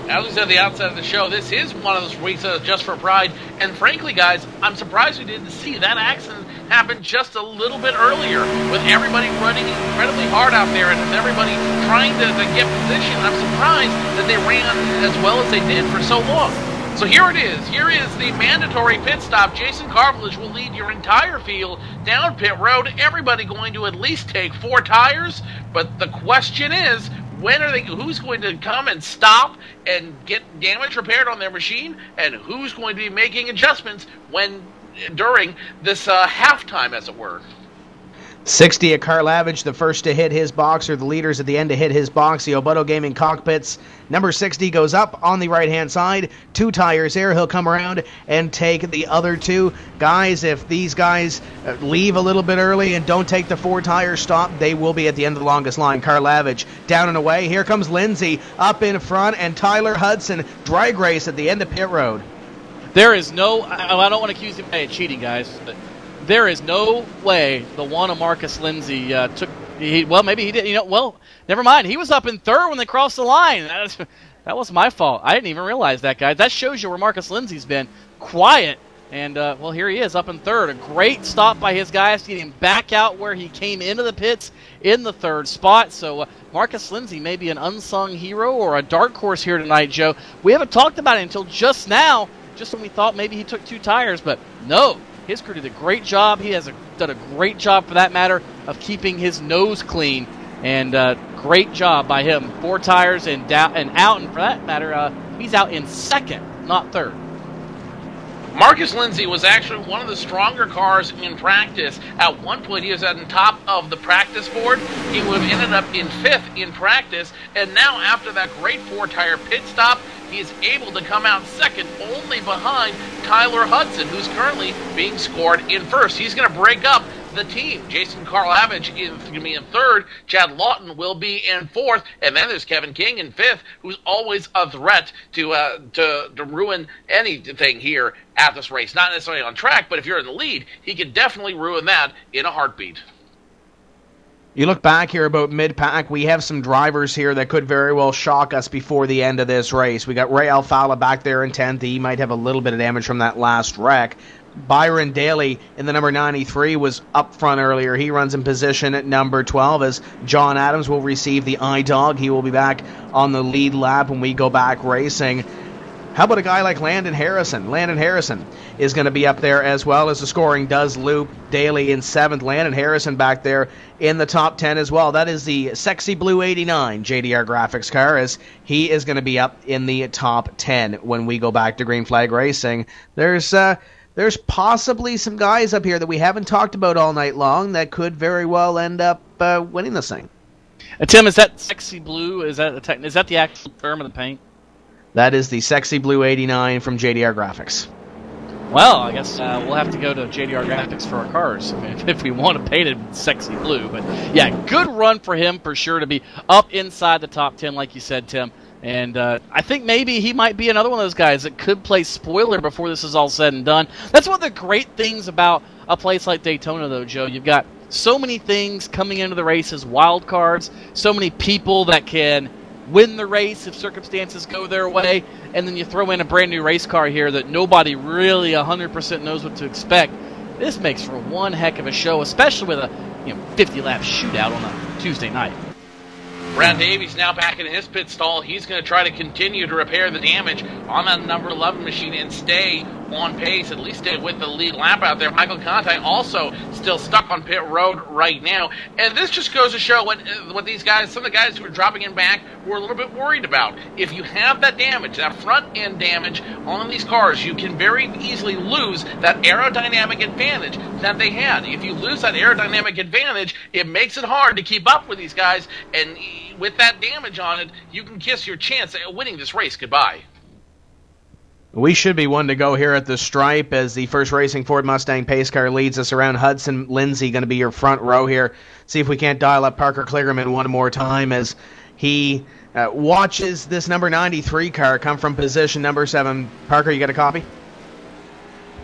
As we said at the outset of the show, this is one of those weeks just for pride. And frankly, guys, I'm surprised we didn't see that accident happen just a little bit earlier, with everybody running incredibly hard out there and with everybody trying to get position. I'm surprised that they ran as well as they did for so long. So here it is. Here is the mandatory pit stop. Jason Carvillage will lead your entire field down pit road. Everybody going to at least take 4 tires. But the question is, when are they? Who's going to come and stop and get damage repaired on their machine, and who's going to be making adjustments during this halftime, as it were? 60 at Karlavich, the first to hit his box, or the leaders at the end to hit his box. The Oboto Gaming Cockpits, number 60 goes up on the right-hand side. 2 tires there. He'll come around and take the other 2. Guys, if these guys leave a little bit early and don't take the 4-tire stop, they will be at the end of the longest line. Karlavich down and away. Here comes Lindsay up in front, and Tyler Hudson drag race at the end of pit road. There is no, I don't want to accuse him of cheating, guys, but there is no way the one of Marcus Lindsay well, maybe he did. Well, never mind. He was up in third when they crossed the line. That was my fault. I didn't even realize that, guys. That shows you where Marcus Lindsay's been. Quiet. And, well, here he is up in third. A great stop by his guys to get him back out where he came into the pits in the third spot. So Marcus Lindsay may be an unsung hero or a dark horse here tonight, Joe. We haven't talked about it until just now, just when we thought maybe he took 2 tires. But no. His crew did a great job. He has done a great job, for that matter, of keeping his nose clean. And great job by him. 4 tires and out. And for that matter, he's out in second, not third. Marcus Lindsay was actually one of the stronger cars in practice. At one point, he was at the top of the practice board. He would have ended up in 5th in practice. And now, after that great 4-tire pit stop, he is able to come out second, only behind Tyler Hudson, who's currently being scored in first. He's going to break up the team. Jason Karlavich is going to be in third. Chad Lawton will be in fourth. And then there's Kevin King in fifth, who's always a threat to ruin anything here at this race. Not necessarily on track, but if you're in the lead, he can definitely ruin that in a heartbeat. You look back here about mid-pack, we have some drivers here that could very well shock us before the end of this race. We got Ray Alfala back there in 10th. He might have a little bit of damage from that last wreck. Byron Daly in the number 93 was up front earlier. He runs in position at number 12 as John Adams will receive the I-Dog. He will be back on the lead lap when we go back racing. How about a guy like Landon Harrison? Landon Harrison is going to be up there as well, as the scoring does loop. Daly in 7th. Landon Harrison back there in the top 10 as well. That is the Sexy Blue 89 JDR Graphics car, as he is going to be up in the top 10 when we go back to Green Flag Racing. There's possibly some guys up here that we haven't talked about all night long that could very well end up winning this thing. Tim, is that Sexy Blue? Is that the actual term of the paint? That is the Sexy Blue 89 from JDR Graphics. Well, I guess we'll have to go to JDR Graphics for our cars if we want to paint it sexy blue. But, yeah, good run for him for sure to be up inside the top 10, like you said, Tim. And I think maybe he might be another one of those guys that could play spoiler before this is all said and done. That's one of the great things about a place like Daytona, though, Joe. You've got so many things coming into the races, wild cards, so many people that can win the race if circumstances go their way, and then you throw in a brand new race car here that nobody really 100% knows what to expect. This makes for one heck of a show, especially with a 50-lap shootout on a Tuesday night. Brad Davies now back in his pit stall. He's going to try to continue to repair the damage on that number 11 machine and stay on pace, at least stay with the lead lap out there. Michael Conti also still stuck on pit road right now. And this just goes to show what these guys, some of the guys who are dropping in back, were a little bit worried about. If you have that damage, that front end damage on these cars, you can very easily lose that aerodynamic advantage that they had. If you lose that aerodynamic advantage, it makes it hard to keep up with these guys, and with that damage on it, you can kiss your chance at winning this race goodbye. We should be one to go here at the stripe as the First Racing Ford Mustang pace car leads us around. Hudson Lindsay going to be your front row here. See if we can't dial up Parker Kligerman one more time as he watches this number 93 car come from position number 7. Parker, you got a copy?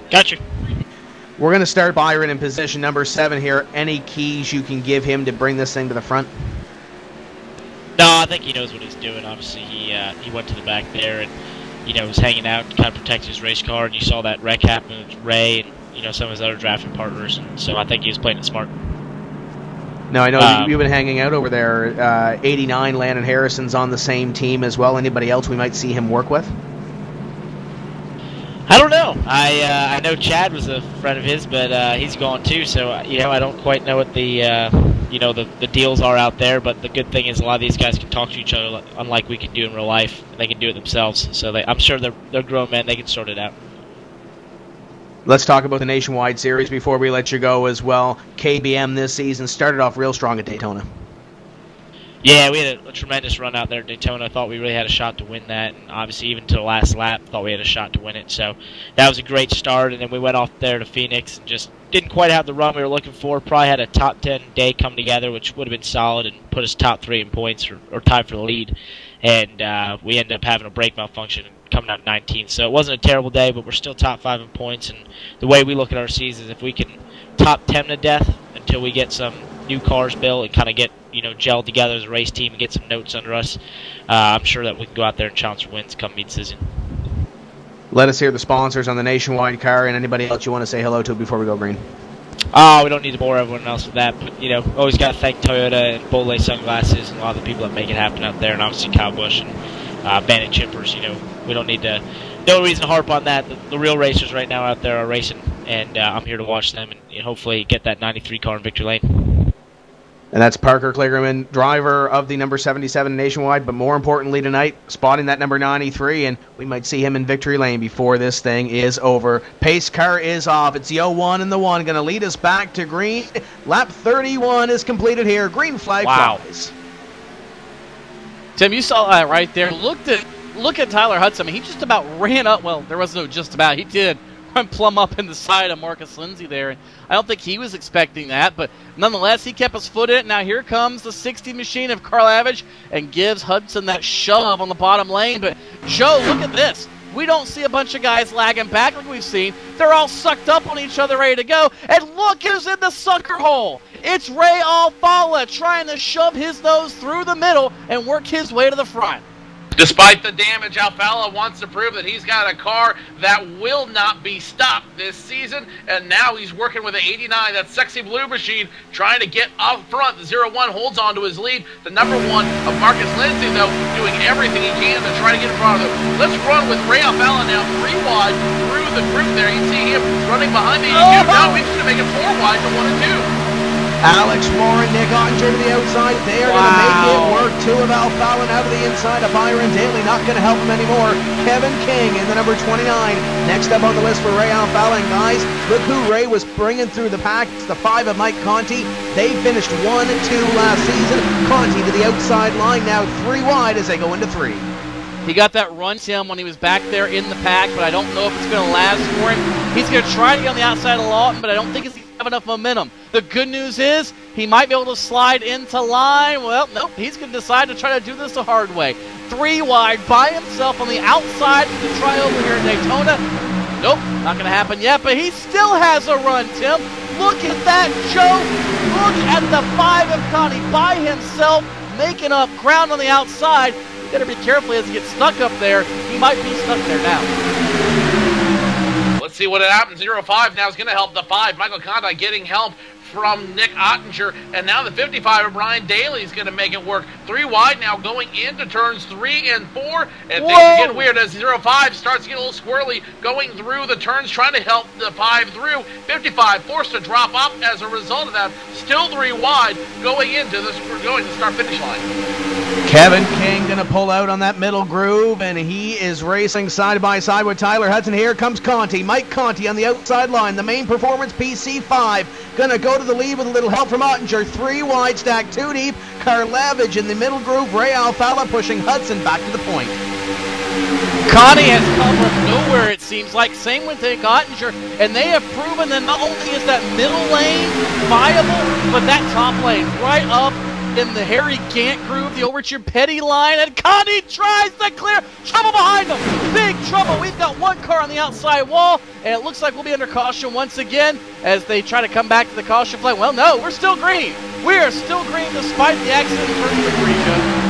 Gotcha. We're going to start Byron in position number 7 here. Any keys you can give him to bring this thing to the front? No, I think he knows what he's doing. Obviously, he went to the back there and was hanging out to kind of protect his race car, and you saw that wreck happen with Ray and some of his other drafting partners. And so I think he was playing it smart. Now, I know you've been hanging out over there. 89 Landon Harrison's on the same team as well. Anybody else we might see him work with? I don't know. I know Chad was a friend of his, but he's gone too. So I don't quite know what the deals are out there. But the good thing is a lot of these guys can talk to each other, unlike we can do in real life. They can do it themselves. So I'm sure they're grown men. They can sort it out. Let's talk about the Nationwide Series before we let you go as well. KBM this season started off real strong at Daytona. Yeah, we had a tremendous run out there at Daytona. I thought we really had a shot to win that, and obviously even to the last lap, thought we had a shot to win it. So that was a great start, and then we went off there to Phoenix and just didn't quite have the run we were looking for. Probably had a top 10 day come together, which would have been solid and put us top 3 in points or tied for the lead. And we ended up having a brake malfunction and coming out 19th. So it wasn't a terrible day, but we're still top 5 in points. And the way we look at our season is if we can top 10 to death until we get some new cars built and kind of get, gelled together as a race team and get some notes under us, I'm sure that we can go out there and challenge for wins come mid-season. Let us hear the sponsors on the Nationwide car and anybody else you want to say hello to before we go green. Oh, we don't need to bore everyone else with that, but, always got to thank Toyota and Bole Sunglasses and a lot of the people that make it happen out there, and obviously Kyle Busch and Bandit Chippers. We don't need to, no reason to harp on that. The real racers right now out there are racing, and I'm here to watch them and hopefully get that 93 car in victory lane. And that's Parker Kligerman, driver of the number 77 Nationwide, but more importantly tonight, spotting that number 93, and we might see him in victory lane before this thing is over. Pace car is off. It's the 01 and the 1, going to lead us back to green. Lap 31 is completed here. Green flag flies. Tim, you saw that right there. Look at Tyler Hudson. I mean, he just about ran up. Well, there was no just about. He did run plumb up in the side of Marcus Lindsay there. I don't think he was expecting that, but nonetheless, he kept his foot in it. Now here comes the 60 machine of Carl Avage and gives Hudson that shove on the bottom lane. But Joe, look at this. We don't see a bunch of guys lagging back like we've seen. They're all sucked up on each other, ready to go. And look who's in the sucker hole. It's Ray Alfala trying to shove his nose through the middle and work his way to the front. Despite the damage, Alfala wants to prove that he's got a car that will not be stopped this season, and now he's working with an 89, that sexy blue machine, trying to get up front. The 01 holds on to his lead. The number 1 of Marcus Lindsay, though, doing everything he can to try to get in front of him. Let's run with Ray Alfala now 3 wide through the group there. You see him running behind the 82. Now he's going to make it 4 wide to 1 and 2. Alex Moore and Nick Ottinger to the outside. They are going to make it work. 2 of Alfalin out of the inside of Byron Daly. Not going to help him anymore. Kevin King in the number 29. Next up on the list for Ray Alfalin. Guys, look who Ray was bringing through the pack. It's the 5 of Mike Conti. They finished 1-2 last season. Conti to the outside line now 3 wide as they go into 3. He got that run, Tim, when he was back there in the pack, but I don't know if it's going to last for him. He's going to try to get on the outside of Lawton, but I don't think he's going to have enough momentum. The good news is he might be able to slide into line. Well, nope, he's going to decide to try to do this the hard way. 3 wide by himself on the outside to try over here in Daytona. Nope, not going to happen yet, but he still has a run, Tim. Look at that, Joe. Look at the 5 of Conti by himself, making up ground on the outside. Better be careful as he gets stuck up there. He might be stuck there now. Let's see what happens. 05 now is going to help the 5. Michael Conti getting help from Nick Ottinger, and now the 55 of Brian Daly is going to make it work. 3 wide now going into turns 3 and 4, and things are getting weird as 05 starts to get a little squirrely going through the turns, trying to help the 5 through. 55 forced to drop up as a result of that. Still 3 wide going into the start-finish line. Kevin King going to pull out on that middle groove, and he is racing side by side with Tyler Hudson. Here comes Conti. Mike Conti on the outside line. The main performance PC5 going to go to the lead with a little help from Ottinger. 3 wide, stacked 2 deep. Karlavage in the middle groove. Ray Alfala pushing Hudson back to the point. Conti has come from nowhere, it seems like. Same with Nick Ottinger, and they have proven that not only is that middle lane viable, but that top lane right up in the Harry Gant groove, the Overture Petty line, and Conti tries to clear. Trouble behind him. Big trouble. We've got 1 car on the outside wall, and it looks like we'll be under caution once again as they try to come back to the caution flag. Well, no, we're still green. We are still green despite the accident in first degree, Joe.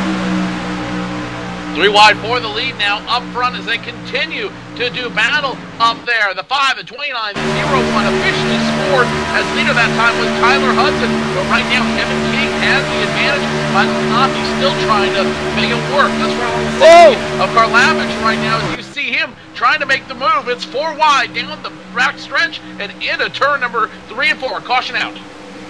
3 wide for the lead now up front as they continue to do battle up there. The 5, the 29, the 01 officially scored as leader that time was Tyler Hudson. But right now Kevin King has the advantage, but Conti's still trying to make it work. That's where I'm of Karlavich right now as you see him trying to make the move. It's 4 wide down the back stretch and into turn number 3 and 4. Caution out.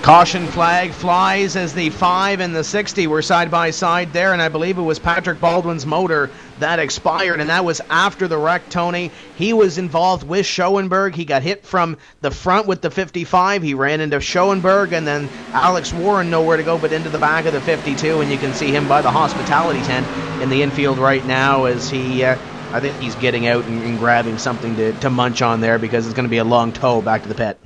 Caution flag flies as the 5 and the 60 were side by side there, and I believe it was Patrick Baldwin's motor that expired, and that was after the wreck, Tony. He was involved with Schoenberg. He got hit from the front with the 55. He ran into Schoenberg, and then Alex Warren nowhere to go but into the back of the 52, and you can see him by the hospitality tent in the infield right now as he, I think he's getting out and grabbing something to munch on there because it's going to be a long tow back to the pit.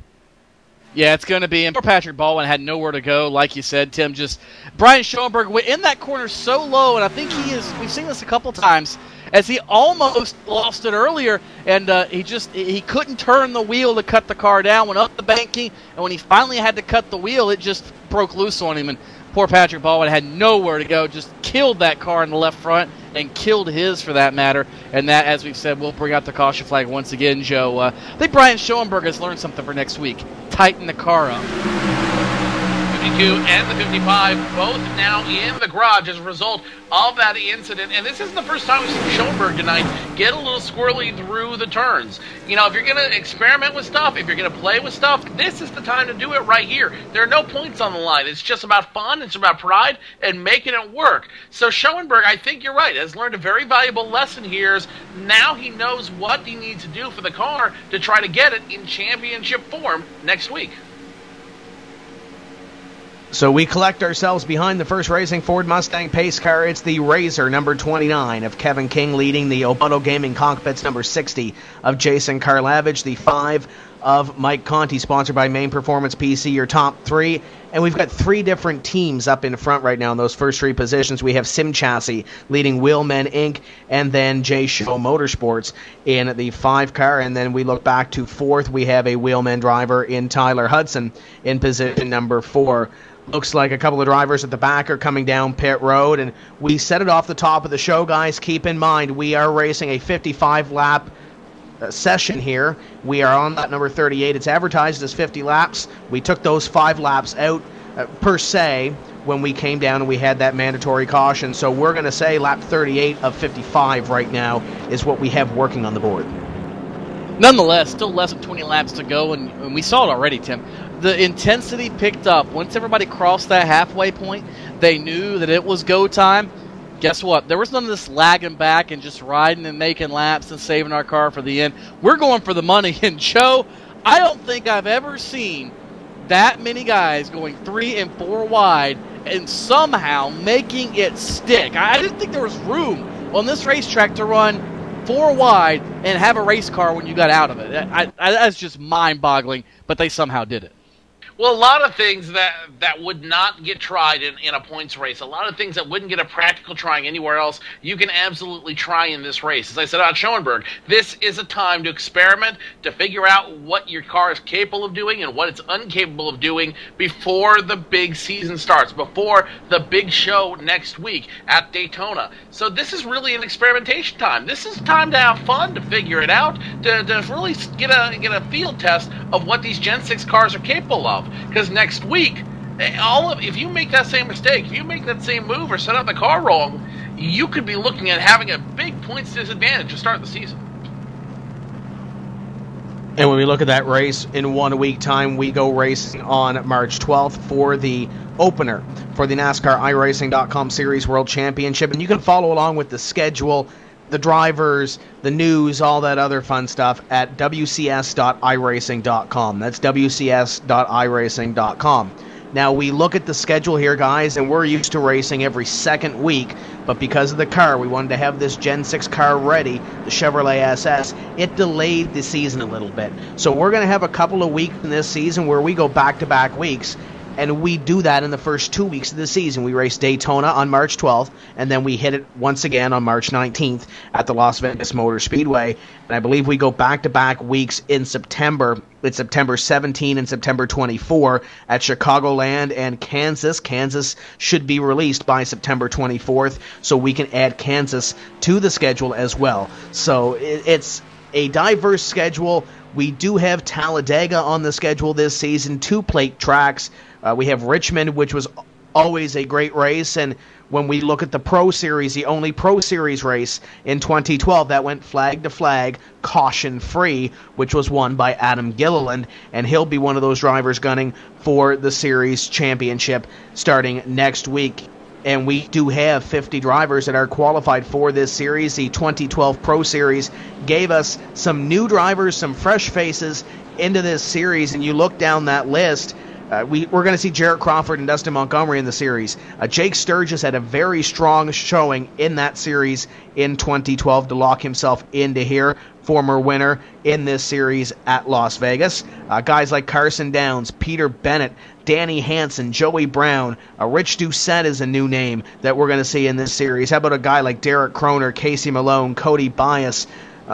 Yeah, it's going to be. And poor Patrick Baldwin had nowhere to go, like you said, Tim. Just Brian Schoenberg in that corner so low, and I think he is. We've seen this a couple times as he almost lost it earlier, and he couldn't turn the wheel to cut the car down. Went up the banking, and when he finally had to cut the wheel, it just broke loose on him. And poor Patrick Baldwin had nowhere to go. Just killed that car in the left front and killed his, for that matter. And that, as we've said, we'll bring out the caution flag once again, Joe. I think Brian Schoenberg has learned something for next week. Tighten the car up. 52 and the 55 both now in the garage as a result of that incident. And this isn't the first time we've seen Schoenberg tonight get a little squirrely through the turns. You know, if you're going to experiment with stuff, if you're going to play with stuff, this is the time to do it right here. There are no points on the line. It's just about fun. It's about pride and making it work. So Schoenberg, I think you're right, has learned a very valuable lesson here. Now he knows what he needs to do for the car to try to get it in championship form next week. So we collect ourselves behind the first racing Ford Mustang pace car. It's the Razor, number 29 of Kevin King, leading the Oboto Gaming Cockpits, number 60 of Jason Karlavich, the 5 of Mike Conti, sponsored by Main Performance PC, your top 3. And we've got 3 different teams up in front right now in those first 3 positions. We have Sim Chassis leading Wheelmen Inc. and then J Show Motorsports in the 5 car. And then we look back to 4th. We have a Wheelmen driver in Tyler Hudson in position number 4. Looks like a couple of drivers at the back are coming down pit road, and we set it off the top of the show, guys. Keep in mind, we are racing a 55-lap session here. We are on lap number 38. It's advertised as 50 laps. We took those 5 laps out, per se, when we came down and we had that mandatory caution. So we're going to say lap 38 of 55 right now is what we have working on the board. Nonetheless, still less than 20 laps to go, and we saw it already, Tim. The intensity picked up. Once everybody crossed that halfway point, they knew that it was go time. Guess what? There was none of this lagging back and just riding and making laps and saving our car for the end. We're going for the money. And Joe, I don't think I've ever seen that many guys going 3 and 4 wide and somehow making it stick. I didn't think there was room on this racetrack to run 4 wide and have a race car when you got out of it. That's just mind-boggling, but they somehow did it. Well, a lot of things that would not get tried in a points race, a lot of things that wouldn't get a practical trying anywhere else, you can absolutely try in this race. As I said about Schoenberg, this is a time to experiment, to figure out what your car is capable of doing and what it's incapable of doing before the big season starts, before the big show next week at Daytona. So this is really an experimentation time. This is time to have fun, to figure it out, to really get a field test of what these Gen 6 cars are capable of. Because next week, if you make that same mistake, if you make that same move or set up the car wrong, you could be looking at having a big points disadvantage to start the season. And when we look at that race in 1 week time, we go racing on March 12th for the opener for the NASCAR iRacing.com Series World Championship. And you can follow along with the schedule, the drivers, the news, all that other fun stuff at wcs.iracing.com. That's wcs.iracing.com. Now, we look at the schedule here, guys, and we're used to racing every second week, but because of the car, we wanted to have this Gen 6 car ready, the Chevrolet SS. It delayed the season a little bit. So we're going to have a couple of weeks in this season where we go back-to-back weeks, and we do that in the first 2 weeks of the season. We race Daytona on March 12th, and then we hit it once again on March 19th at the Las Vegas Motor Speedway. And I believe we go back-to-back weeks in September. It's September 17 and September 24 at Chicagoland and Kansas. Kansas should be released by September 24th, so we can add Kansas to the schedule as well. So it's a diverse schedule. We do have Talladega on the schedule this season, 2 plate tracks. We have Richmond, which was always a great race. And when we look at the Pro Series, the only Pro Series race in 2012 that went flag to flag, caution-free, which was won by Adam Gilliland, and he'll be one of those drivers gunning for the Series championship starting next week. And we do have 50 drivers that are qualified for this series. The 2012 Pro Series gave us some new drivers, some fresh faces into this series, and you look down that list, we're going to see Jarrett Crawford and Dustin Montgomery in the series. Jake Sturgis had a very strong showing in that series in 2012 to lock himself into here. Former winner in this series at Las Vegas. Guys like Carson Downs, Peter Bennett, Danny Hansen, Joey Brown, Rich Doucette is a new name that we're going to see in this series. How about a guy like Derek Kroner, Casey Malone, Cody Bias?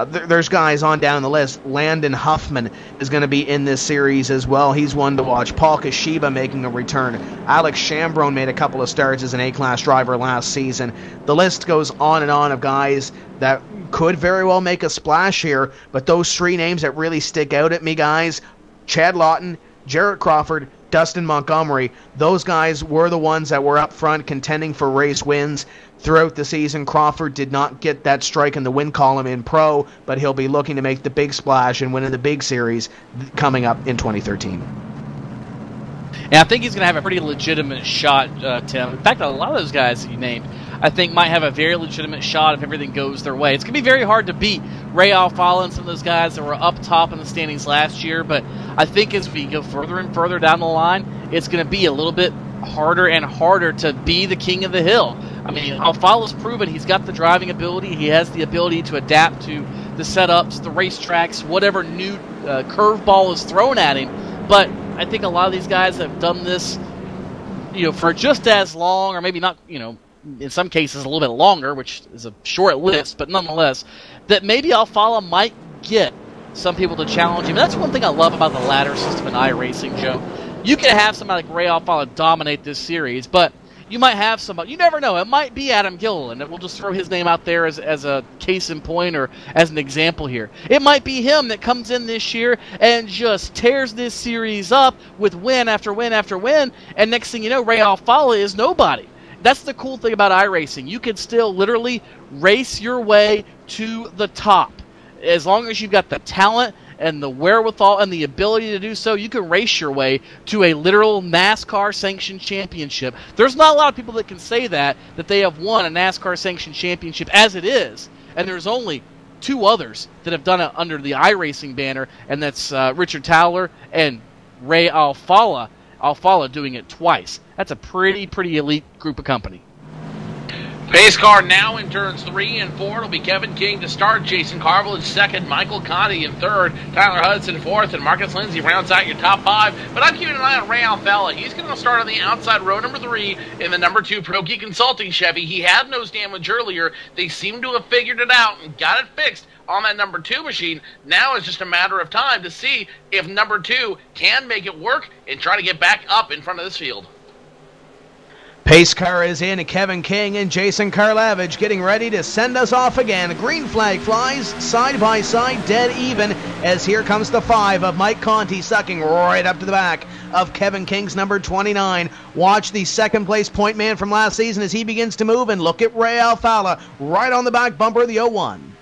There's guys on down the list. Landon Huffman is going to be in this series as well. He's one to watch. Paul Kashiba making a return. Alex Chambrone made a couple of starts as an A-class driver last season. The list goes on and on of guys that could very well make a splash here, but those three names that really stick out at me, guys, Chad Lawton, Jarrett Crawford, Dustin Montgomery, those guys were the ones that were up front contending for race wins throughout the season. Crawford did not get that strike in the win column in Pro, but he'll be looking to make the big splash and win in the big series coming up in 2013. And I think he's going to have a pretty legitimate shot, Tim. In fact, a lot of those guys that you named, I think might have a very legitimate shot if everything goes their way. It's going to be very hard to beat Ray Alfala and some of those guys that were up top in the standings last year, but I think as we go further and further down the line, it's going to be a little bit harder and harder to be the king of the hill. I mean, Alfala's proven he's got the driving ability. He has the ability to adapt to the setups, the racetracks, whatever new curveball is thrown at him. But I think a lot of these guys have done this, for just as long, or maybe not, in some cases a little bit longer, which is a short list, but nonetheless, that maybe Alfala might get some people to challenge him. And that's one thing I love about the ladder system in iRacing, Joe. You can have somebody like Ray Alfala dominate this series, but you might have somebody, you never know, it might be Adam Gilliland, and we'll just throw his name out there as a case in point or as an example here. It might be him that comes in this year and just tears this series up with win after win after win, and next thing you know, Ray Alfala is nobody. That's the cool thing about iRacing. You can still literally race your way to the top. As long as you've got the talent and the wherewithal and the ability to do so, you can race your way to a literal NASCAR-sanctioned championship. There's not a lot of people that can say that they have won a NASCAR-sanctioned championship as it is, and there's only two others that have done it under the iRacing banner, and that's Richard Towler and Ray Alfala. Alfala doing it twice. That's a pretty elite group of company. Pace car now in turns 3 and 4. It'll be Kevin King to start, Jason Carville in second, Michael Conti in third, Tyler Hudson in fourth, and Marcus Lindsay rounds out your top 5. But I'm keeping an eye on Ray Alfala. He's going to start on the outside row number 3 in the number 2 Pro Geek Consulting Chevy. He had nose damage earlier. They seem to have figured it out and got it fixed on that number 2 machine. Now it's just a matter of time to see if number 2 can make it work and try to get back up in front of this field. Pace car is in. Kevin King and Jason Karlavich getting ready to send us off again. Green flag flies side by side, dead even, as here comes the 5 of Mike Conti sucking right up to the back of Kevin King's number 29. Watch the second place point man from last season as he begins to move, and look at Ray Alfala right on the back bumper of the 01.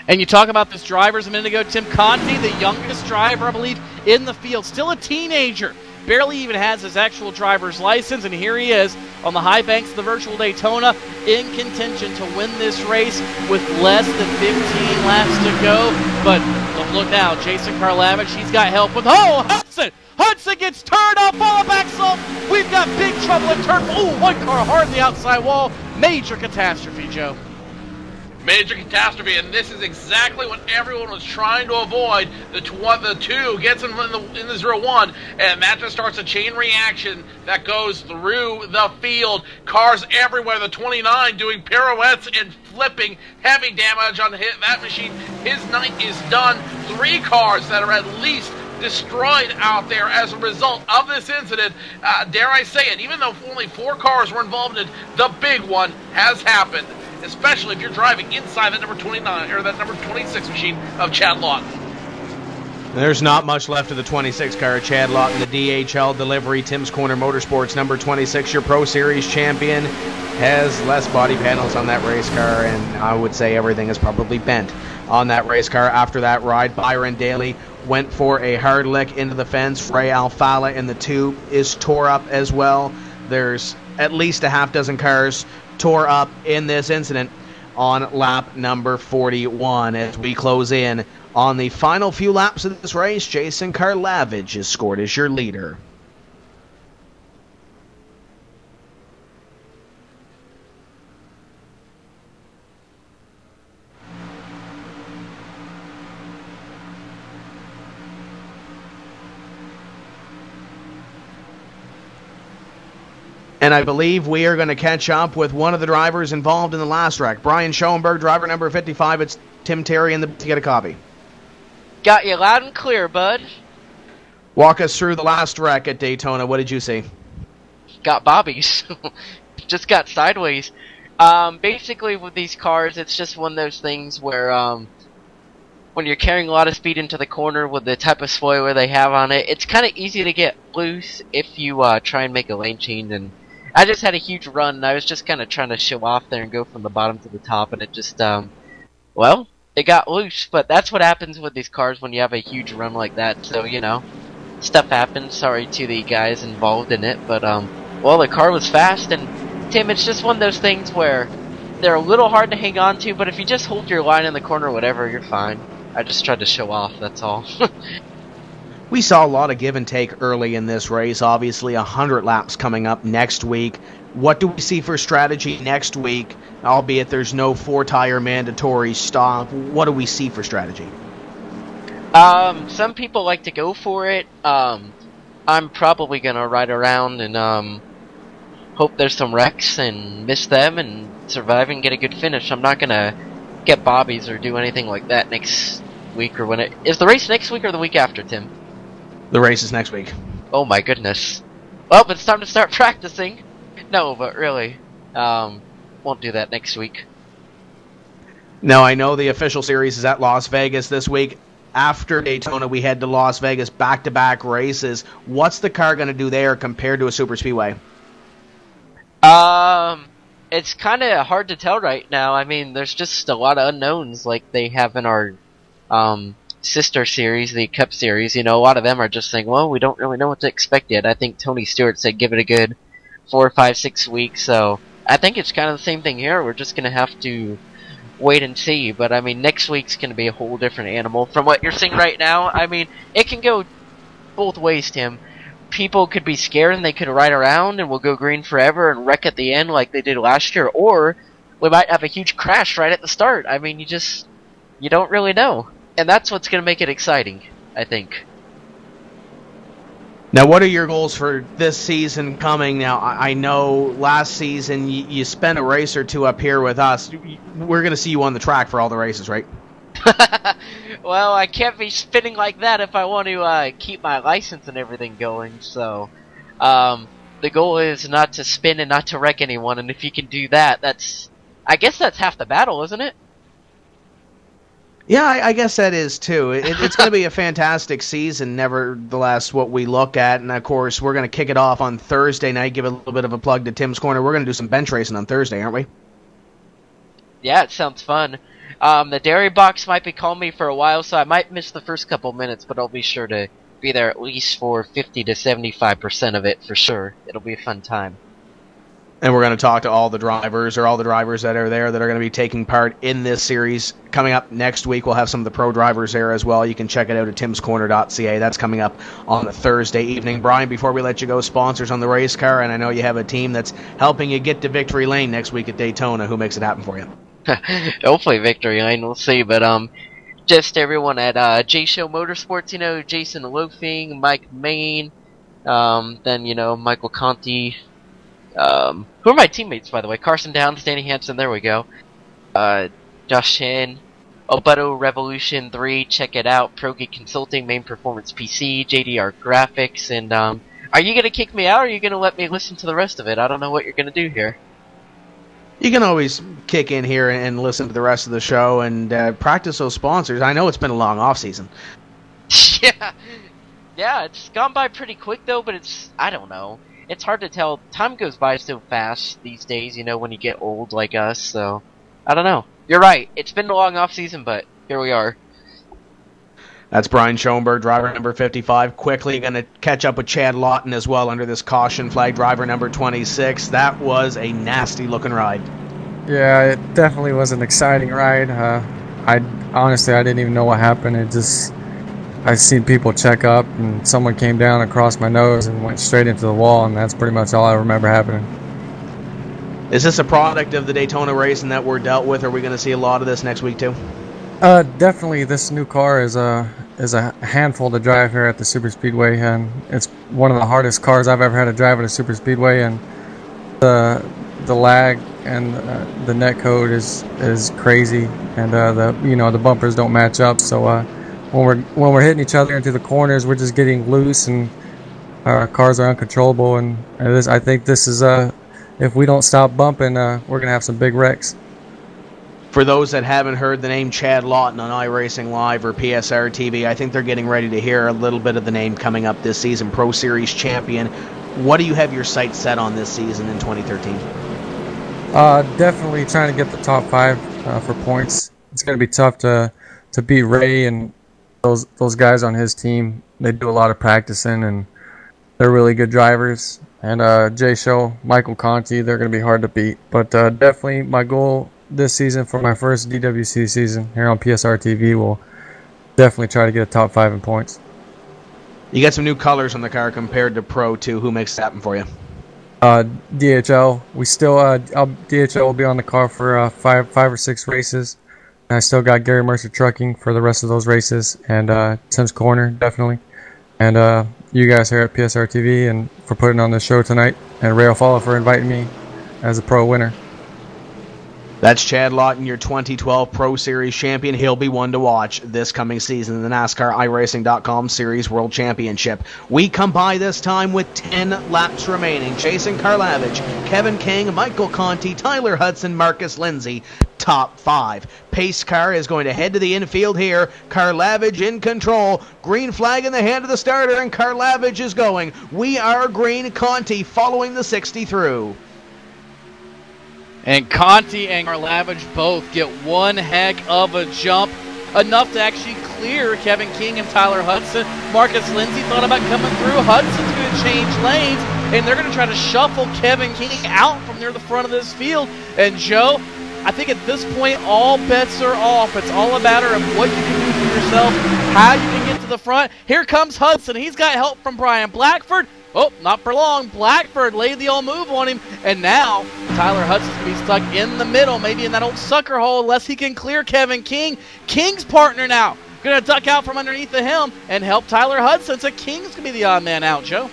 And you talk about this drivers a minute ago, Tim Conti, the youngest driver, I believe, in the field, still a teenager. Barely even has his actual driver's license, and here he is on the high banks of the virtual Daytona in contention to win this race with less than 15 laps to go. But look now, Jason Karlavich, he's got help with, Hudson! Hudson gets turned off on the back slope. We've got big trouble in turn. One car hard in the outside wall. Major catastrophe, Joe. Major catastrophe, and this is exactly what everyone was trying to avoid. The 2 gets him in the 0-1, and that just starts a chain reaction that goes through the field. Cars everywhere. The 29 doing pirouettes and flipping, heavy damage on that machine. His night is done. 3 cars that are at least destroyed out there as a result of this incident. Dare I say it, even though only 4 cars were involved in it, the big one has happened, especially if you're driving inside that number 29 or that number 26 machine of Chad Lawton. There's not much left of the 26 car. Chad Lawton, the DHL delivery. Tim's Corner Motorsports, number 26, your Pro Series champion, has less body panels on that race car, and I would say everything is probably bent on that race car. After that ride, Byron Daly went for a hard lick into the fence. Ray Alfala in the 2 is tore up as well. There's at least a half dozen cars tore up in this incident on lap number 41. As we close in on the final few laps of this race, Jason Karlavage is scored as your leader. And I believe we are going to catch up with one of the drivers involved in the last wreck. Brian Schoenberg, driver number 55. It's Tim Terry in the to get a copy. Got you loud and clear, bud. Walk us through the last wreck at Daytona. What did you see? Got bobbies. Just got sideways. Basically, with these cars, it's just one of those things where when you're carrying a lot of speed into the corner with the type of spoiler they have on it, it's kind of easy to get loose if you try and make a lane change. And I just had a huge run, and I was just kind of trying to show off there and go from the bottom to the top, and it just, well, it got loose. But that's what happens with these cars when you have a huge run like that. So, you know, stuff happens. Sorry to the guys involved in it, but, well, the car was fast, and Tim, it's just one of those things where they're a little hard to hang on to, but if you just hold your line in the corner or whatever, you're fine. I just tried to show off, that's all. We saw a lot of give and take early in this race. Obviously, 100 laps coming up next week. What do we see for strategy next week? Albeit there's no 4-tire mandatory stop. What do we see for strategy? Some people like to go for it. I'm probably gonna ride around and hope there's some wrecks and miss them and survive and get a good finish. I'm not gonna get bobbies or do anything like that next week or when it is. The race next week or the week after, Tim? The race is next week. Oh my goodness. Well, it's time to start practicing. No, but really, won't do that next week. Now, I know the official series is at Las Vegas this week. After Daytona, we head to Las Vegas, back-to-back races. What's the car going to do there compared to a super speedway? It's kind of hard to tell right now. I mean, there's just a lot of unknowns like they have in our sister series, the Cup Series. You know, a lot of them are just saying, well, we don't really know what to expect yet. I think Tony Stewart said give it a good 4, 5, 6 weeks. So I think it's kind of the same thing here. We're just going to have to wait and see. But, I mean, next week's going to be a whole different animal from what you're seeing right now. I mean, it can go both ways, Tim. People could be scared and they could ride around and we'll go green forever and wreck at the end like they did last year. Or we might have a huge crash right at the start. I mean, you don't really know. And that's what's going to make it exciting, I think. Now, what are your goals for this season coming? Now, I know last season you spent a race or two up here with us. We're going to see you on the track for all the races, right? Well, I can't be spinning like that if I want to keep my license and everything going. So, the goal is not to spin and not to wreck anyone. And if you can do that, I guess that's half the battle, isn't it? Yeah, I guess that is, too. It's going to be a fantastic season, nevertheless, what we look at. And, of course, we're going to kick it off on Thursday night, give a little bit of a plug to Tim's Corner. We're going to do some bench racing on Thursday, aren't we? Yeah, it sounds fun. The dairy box might be calling me for a while, so I might miss the first couple minutes, but I'll be sure to be there at least for 50 to 75% of it for sure. It'll be a fun time. And we're going to talk to all the drivers that are there that are going to be taking part in this series. Coming up next week, we'll have some of the pro drivers there as well. You can check it out at timscorner.ca. That's coming up on a Thursday evening. Brian, before we let you go, sponsors on the race car, and I know you have a team that's helping you get to victory lane next week at Daytona. Who makes it happen for you? Hopefully victory lane, we'll see. But just everyone at J-Show Motorsports, you know, Jason Loafing, Mike Main, then, you know, Michael Conti. Who are my teammates, by the way? Carson Downs, Danny Hansen, there we go. Josh Shin, Obuto Revolution 3, check it out. Pro Geek Consulting, Main Performance PC, JDR Graphics, and are you going to kick me out, or are you going to let me listen to the rest of it? I don't know what you're going to do here. You can always kick in here and listen to the rest of the show and practice those sponsors. I know it's been a long off season. Yeah. Yeah, it's gone by pretty quick though, but I don't know. It's hard to tell. Time goes by so fast these days, you know, when you get old like us, so I don't know. You're right. It's been a long off season, but here we are. That's Brian Schoenberg, driver number 55. Quickly going to catch up with Chad Lawton as well under this caution flag, driver number 26. That was a nasty looking ride. Yeah, it definitely was an exciting ride. Honestly, I didn't even know what happened. I seen people check up, and someone came down across my nose and went straight into the wall, and that's pretty much all I remember happening. Is this a product of the Daytona racing that we're dealt with? Are we going to see a lot of this next week too? Definitely, this new car is a handful to drive here at the Super Speedway, and it's one of the hardest cars I've ever had to drive at a Super Speedway, and the lag and the net code is crazy, and the bumpers don't match up, so when we're hitting each other into the corners, we're just getting loose, and our cars are uncontrollable, and I think this is if we don't stop bumping, we're gonna have some big wrecks. For those that haven't heard the name Chad Lawton on iRacing Live or PSR TV, I think they're getting ready to hear a little bit of the name coming up this season. Pro Series champion. What do you have your sights set on this season in 2013? Definitely trying to get the top 5 for points. It's going to be tough to beat Ray and those guys on his team. They do a lot of practicing, and they're really good drivers. And Jay Show, Michael Conti, they're going to be hard to beat. But definitely my goal this season for my first DWC season here on PSR TV will definitely try to get a top 5 in points. You got some new colors on the car compared to Pro 2. Who makes it happen for you? DHL. We still DHL will be on the car for 5 or 6 races. And I still got Gary Mercer Trucking for the rest of those races, and Tim's Corner definitely, and you guys here at PSR TV and for putting on the show tonight, and Ray Alfala for inviting me as a pro winner. That's Chad Lawton, your 2012 Pro Series champion. He'll be one to watch this coming season in the NASCAR iRacing.com Series World Championship. We come by this time with 10 laps remaining. Jason Karlavich, Kevin King, Michael Conti, Tyler Hudson, Marcus Lindsay. Top 5. Pace car is going to head to the infield here. Karlavich in control. Green flag in the hand of the starter, and Karlavich is going. We are green. Conti following the 60 through. And Conti and Karlavich both get one heck of a jump, enough to actually clear Kevin King and Tyler Hudson. Marcus Lindsay thought about coming through. Hudson's going to change lanes, and they're going to try to shuffle Kevin King out from near the front of this field. And Joe, I think at this point, all bets are off. It's all a matter of what you can do for yourself, how you can get to the front. Here comes Hudson. He's got help from Brian Blackford. Oh, not for long. Blackford laid the old move on him, and now Tyler Hudson's going to be stuck in the middle, maybe in that old sucker hole, unless he can clear Kevin King. King's partner now going to duck out from underneath the helm and help Tyler Hudson, so King's going to be the odd man out, Joe.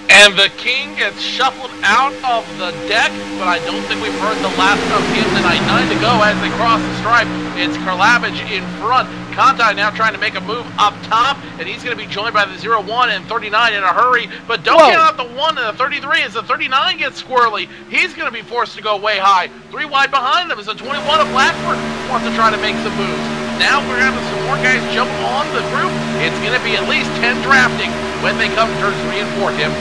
And the King gets shuffled out of the deck, but I don't think we've heard the last of him tonight. 9 to go as they cross the stripe. It's Karlavich in front. Conti now trying to make a move up top, and he's going to be joined by the 01 and 39 in a hurry. But don't count out the 1 and the 33 as the 39 gets squirrely. He's going to be forced to go way high. 3 wide behind them is the 21 of Blackford. Wants to try to make some moves. Now we're having some more guys jump on the group. It's going to be at least 10 drafting when they come turns 3 and 4, Tim.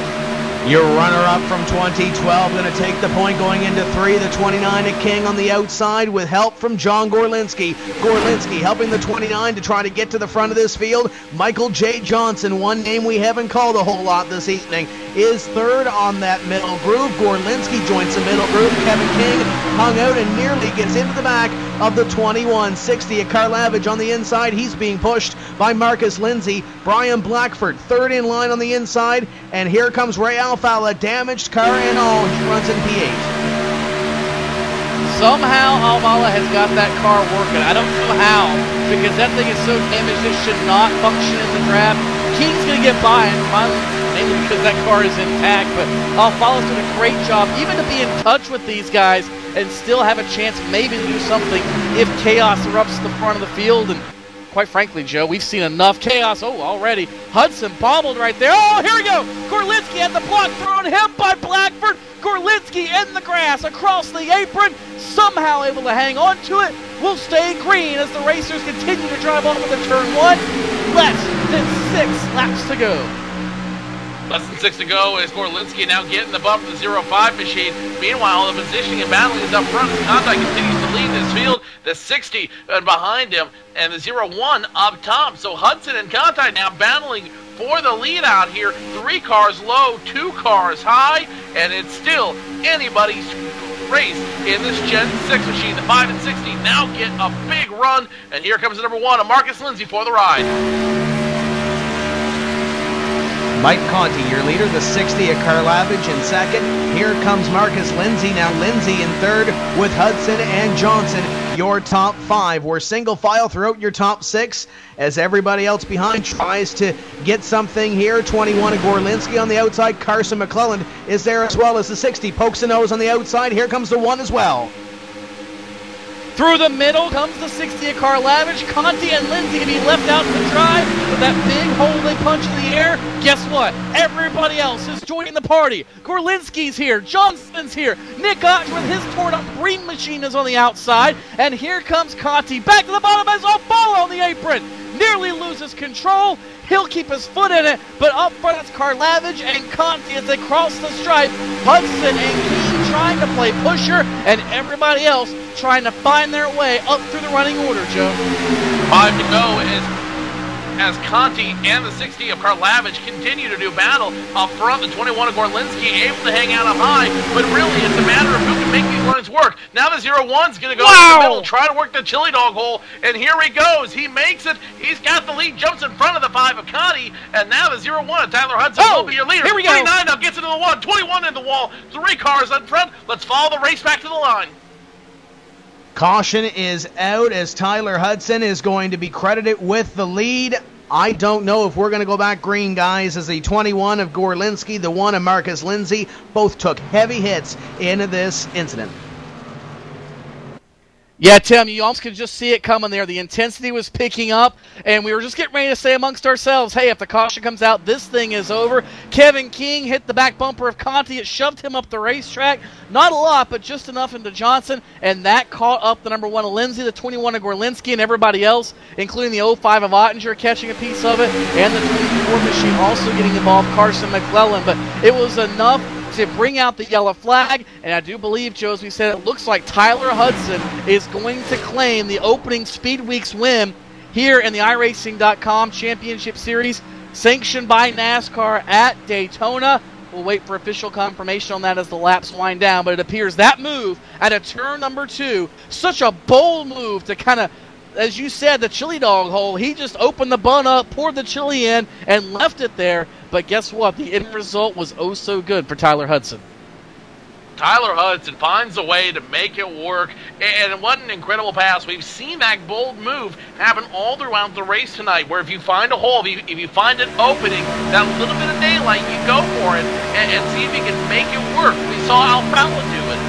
Your runner-up from 2012 going to take the point going into 3. The 29 at King on the outside with help from John Gorlinski. Gorlinski helping the 29 to try to get to the front of this field. Michael J. Johnson, one name we haven't called a whole lot this evening, is third on that middle groove. Gorlinski joins the middle groove. Kevin King hung out and nearly gets into the back of the 21. 60 at Karlavich on the inside. He's being pushed by Marcus Lindsay. Brian Blackford third in line on the inside. And here comes Ray Alfala, damaged car and all. He runs in P8. Somehow Alfala has got that car working. I don't know how, because that thing is so damaged it should not function in the draft. King's going to get by, and finally, mainly because that car is intact, but Alfala's doing a great job, even to be in touch with these guys and still have a chance maybe to do something if chaos erupts at the front of the field. And quite frankly, Joe, we've seen enough chaos already. Hudson bobbled right there. Oh, here we go. Gorlinski at the block, thrown him by Blackford. Gorlinski in the grass across the apron, somehow able to hang on to it. Will stay green as the racers continue to drive on with the turn 1. less than 6 laps to go. Less than 6 to go as Gorlinski now getting the bump from the 05 machine. Meanwhile, the positioning and battling is up front as Conti continues to lead this field. The 60 behind him and the 01 up top. So Hudson and Conti now battling for the lead out here. 3 cars low, 2 cars high, and it's still anybody's race in this Gen 6 machine. The 5 and 60 now get a big run, and here comes the number 1 of Marcus Lindsay for the ride. Mike Conti, your leader, the 60 of Karlavage in second. Here comes Marcus Lindsay. Now Lindsay in third with Hudson and Johnson. Your top 5. We're single file throughout your top 6 as everybody else behind tries to get something here. 21 of Gorlinski on the outside. Carson McClelland is there as well as the 60. Pokes the nose on the outside. Here comes the 1 as well. Through the middle comes the 60 of Karlavage. Conti and Lindsay to be left out to dry with that big hole they punch in the air. Guess what? Everybody else is joining the party. Gorlinski's here. Johnson's here. Nick Ott with his torn-up green machine is on the outside. And here comes Conti. Back to the bottom as a ball on the apron. Nearly loses control. He'll keep his foot in it. But up front it's Karlavage and Conti as they cross the stripe. Hudson and Keene trying to play pusher. And everybody else trying to find their way up through the running order, Joe. 5 to go as Conti and the 60 of Karlavage continue to do battle. Up front, the 21 of Gorlinski able to hang out up high, but really it's a matter of who can make these runs work. Now the 01's going to go in the middle, try to work the chili dog hole, and here he goes. He makes it. He's got the lead, jumps in front of the 5 of Conti, and now the 01 of Tyler Hudson will be your leader. Here we go. 29 now gets into the 1, 21 in the wall, 3 cars up front. Let's follow the race back to the line. Caution is out as Tyler Hudson is going to be credited with the lead. I don't know if we're going to go back green, guys, as the 21 of Gorlinski, the 1 of Marcus Lindsay, both took heavy hits in this incident. Yeah, Tim, you almost could just see it coming there. The intensity was picking up, and we were just getting ready to say amongst ourselves, hey, if the caution comes out, this thing is over. Kevin King hit the back bumper of Conti. It shoved him up the racetrack. Not a lot, but just enough into Johnson, and that caught up the number 1 of Lindsay, the 21 of Gorlinski, and everybody else, including the 05 of Ottinger catching a piece of it, and the 24 machine also getting involved, Carson McClellan. But it was enough to bring out the yellow flag, and I do believe, Joe, as we said, it looks like Tyler Hudson is going to claim the opening Speed Weeks win here in the iRacing.com Championship Series, sanctioned by NASCAR at Daytona. We'll wait for official confirmation on that as the laps wind down, but it appears that move at a turn number 2, such a bold move to kind of, as you said, the chili dog hole. He just opened the bun up, poured the chili in, and left it there. But guess what? The end result was oh so good for Tyler Hudson. Tyler Hudson finds a way to make it work, and what an incredible pass. We've seen that bold move happen all throughout the race tonight, where if you find a hole, if you find an opening, that little bit of daylight, you go for it and see if you can make it work. We saw Alfalla do it.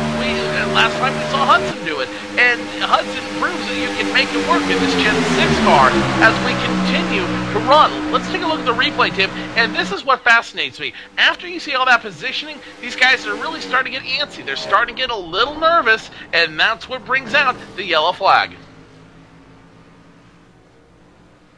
Last time we saw Hudson do it, and Hudson proves that you can make it work in this Gen 6 car as we continue to run. Let's take a look at the replay, Tim, and this is what fascinates me. After you see all that positioning, these guys are really starting to get antsy. They're starting to get a little nervous, and that's what brings out the yellow flag.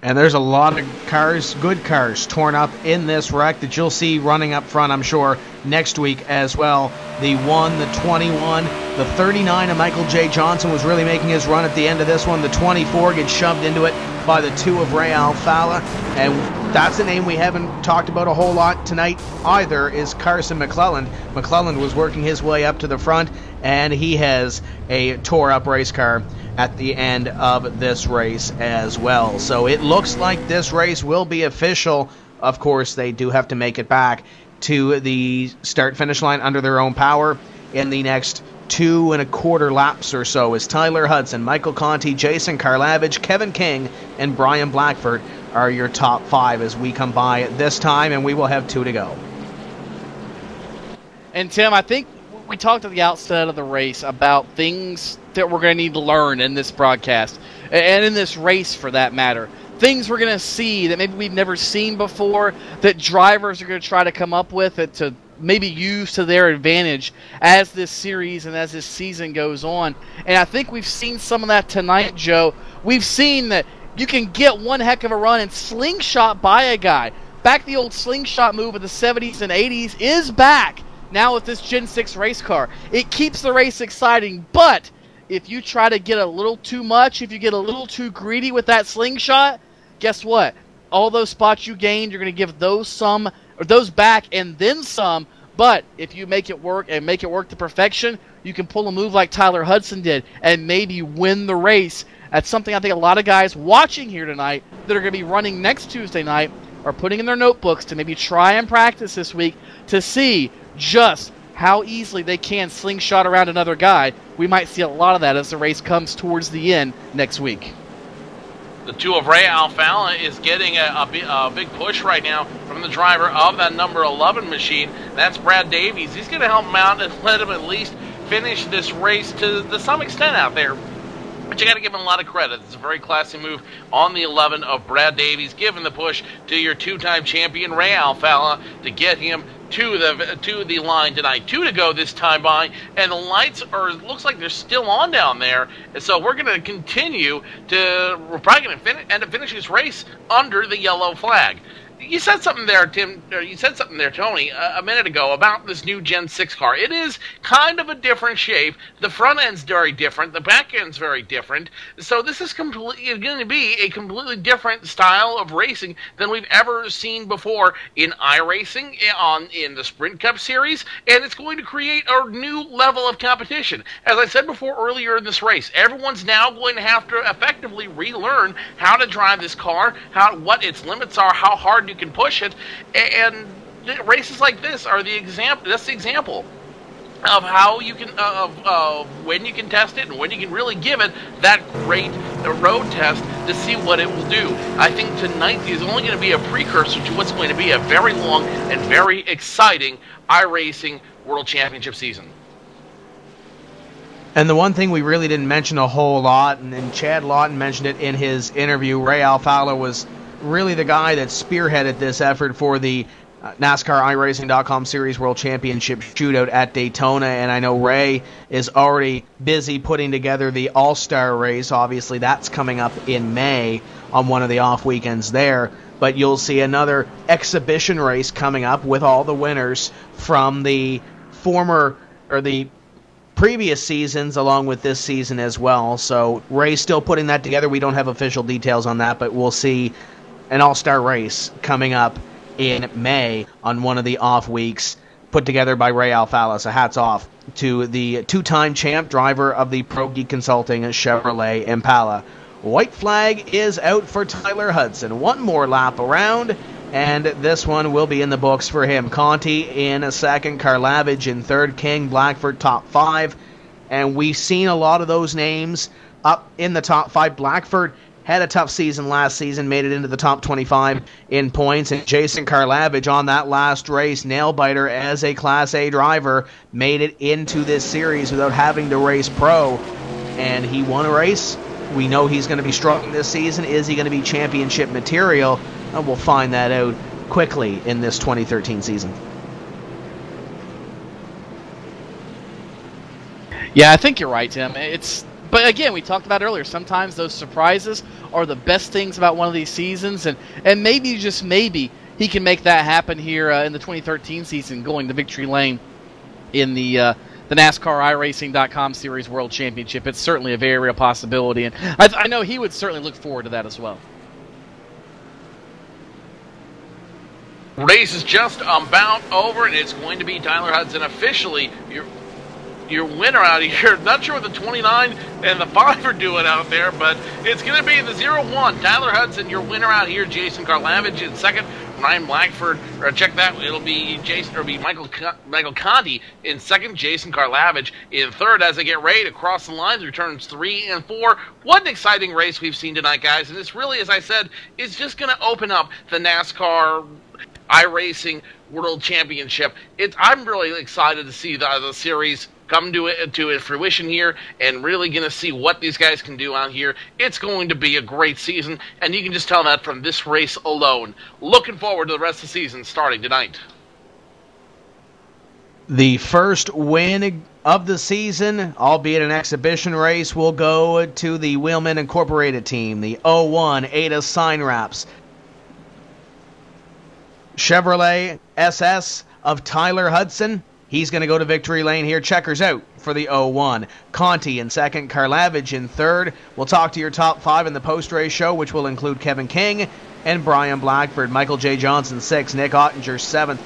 And there's a lot of cars, good cars, torn up in this wreck that you'll see running up front, I'm sure, next week as well. The 1, the 21, the 39 of Michael J. Johnson was really making his run at the end of this one. The 24 gets shoved into it by the 2 of Ray Alfalla. And that's a name we haven't talked about a whole lot tonight either, is Carson McClelland. McClelland was working his way up to the front, and he has a tore-up race car at the end of this race as well. So it looks like this race will be official. Of course, they do have to make it back to the start-finish line under their own power in the next 2 1/4 laps or so, as Tyler Hudson, Michael Conti, Jason Karlavage, Kevin King, and Brian Blackford are your top 5 as we come by at this time, and we will have 2 to go. And Tim, I think we talked at the outset of the race about things that we're going to need to learn in this broadcast, and in this race for that matter. Things we're going to see that maybe we've never seen before, that drivers are going to try to come up with it to maybe use to their advantage as this series and as this season goes on. And I think we've seen some of that tonight, Joe. We've seen that you can get one heck of a run and slingshot by a guy. Back the old slingshot move of the 70s and 80s is back now with this Gen 6 race car. It keeps the race exciting, but if you try to get a little too much, if you get a little too greedy with that slingshot, guess what? All those spots you gained, you're going to give those back and then some. But if you make it work and make it work to perfection, you can pull a move like Tyler Hudson did and maybe win the race. That's something I think a lot of guys watching here tonight that are going to be running next Tuesday night are putting in their notebooks to maybe try and practice this week to see just how easily they can slingshot around another guy. We might see a lot of that as the race comes towards the end next week. The two of Ray Alfalla is getting a big push right now from the driver of that number 11 machine. That's Brad Davies. He's going to help him out and let him at least finish this race to some extent out there. But you got to give him a lot of credit. It's a very classy move on the 11 of Brad Davies, giving the push to your two-time champion Ray Alfalla to get him to the line tonight. 2 to go this time by, and the lights looks like they're still on down there. And so we're going to continue we're probably going to end up finishing this race under the yellow flag. You said something there, Tim, or you said something there, Tony, a minute ago about this new Gen 6 car. It is kind of a different shape. The front end's very different. The back end's very different. So this is going to be a completely different style of racing than we've ever seen before in iRacing, in the Sprint Cup Series, and it's going to create a new level of competition. As I said before earlier in this race, everyone's now going to have to effectively relearn how to drive this car, what its limits are, how hard you can push it, and races like this are the example. That's the example of how you can, when you can test it and when you can really give it that great road test to see what it will do. I think tonight is only going to be a precursor to what's going to be a very long and very exciting iRacing World Championship season. And the one thing we really didn't mention a whole lot, and Chad Lawton mentioned it in his interview, Ray Alfalla was really the guy that spearheaded this effort for the NASCAR iRacing.com Series World Championship Shootout at Daytona, and I know Ray is already busy putting together the All-Star race. Obviously, that's coming up in May on one of the off weekends there, but you'll see another exhibition race coming up with all the winners from the previous seasons along with this season as well. So Ray's still putting that together. We don't have official details on that, but we'll see an all-star race coming up in May on one of the off weeks put together by Ray Alfalla. So hats off to the two-time champ driver of the Pro Geek Consulting Chevrolet Impala. White flag is out for Tyler Hudson. One more lap around, and this one will be in the books for him. Conti in a second, Karlavage in third, King, Blackford top 5. And we've seen a lot of those names up in the top 5. Blackford had a tough season last season, made it into the top 25 in points, and Jason Karlavage on that last race, nail-biter as a Class A driver, made it into this series without having to race pro, and he won a race. We know he's going to be strong this season. Is he going to be championship material? And we'll find that out quickly in this 2013 season. Yeah, I think you're right, Tim. But again, we talked about earlier, sometimes those surprises are the best things about one of these seasons, and maybe, just maybe, he can make that happen here in the 2013 season, going to victory lane in the NASCAR iRacing.com Series World Championship. It's certainly a very real possibility, and I know he would certainly look forward to that as well. Race is just about over, and it's going to be Tyler Hudson officially your winner out here. Not sure what the 29 and the 5 are doing out there, but it's going to be the 0-1. Tyler Hudson, your winner out here. Jason Karlavage in second. Ryan Blackford, check that. It'll be Michael Conti in second. Jason Karlavage in third as they get ready to cross the lines. Returns 3 and 4. What an exciting race we've seen tonight, guys. And this really, as I said, is just going to open up the NASCAR iRacing World Championship. I'm really excited to see the series come to fruition here, and really going to see what these guys can do out here. It's going to be a great season, and you can just tell that from this race alone. Looking forward to the rest of the season starting tonight. The first win of the season, albeit an exhibition race, will go to the Wheelman Incorporated team, the 01 Ada Sign Wraps. Chevrolet SS of Tyler Hudson, he's going to go to victory lane here. Checkers out for the 01. Conti in second, Karlavich in third. We'll talk to your top 5 in the post-race show, which will include Kevin King and Brian Blackford. Michael J. Johnson 6th, Nick Ottinger 7th.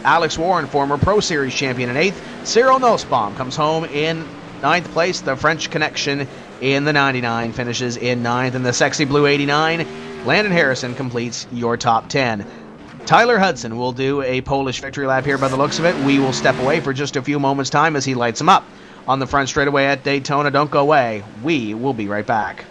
Alex Warren, former Pro Series champion, in 8th. Cyril Nussbaum comes home in 9th place. The French Connection in the 99 finishes in 9th. And the Sexy Blue 89, Landon Harrison completes your top 10. Tyler Hudson will do a Polish victory lap here by the looks of it. We will step away for just a few moments' time as he lights them up on the front straightaway at Daytona. Don't go away. We will be right back.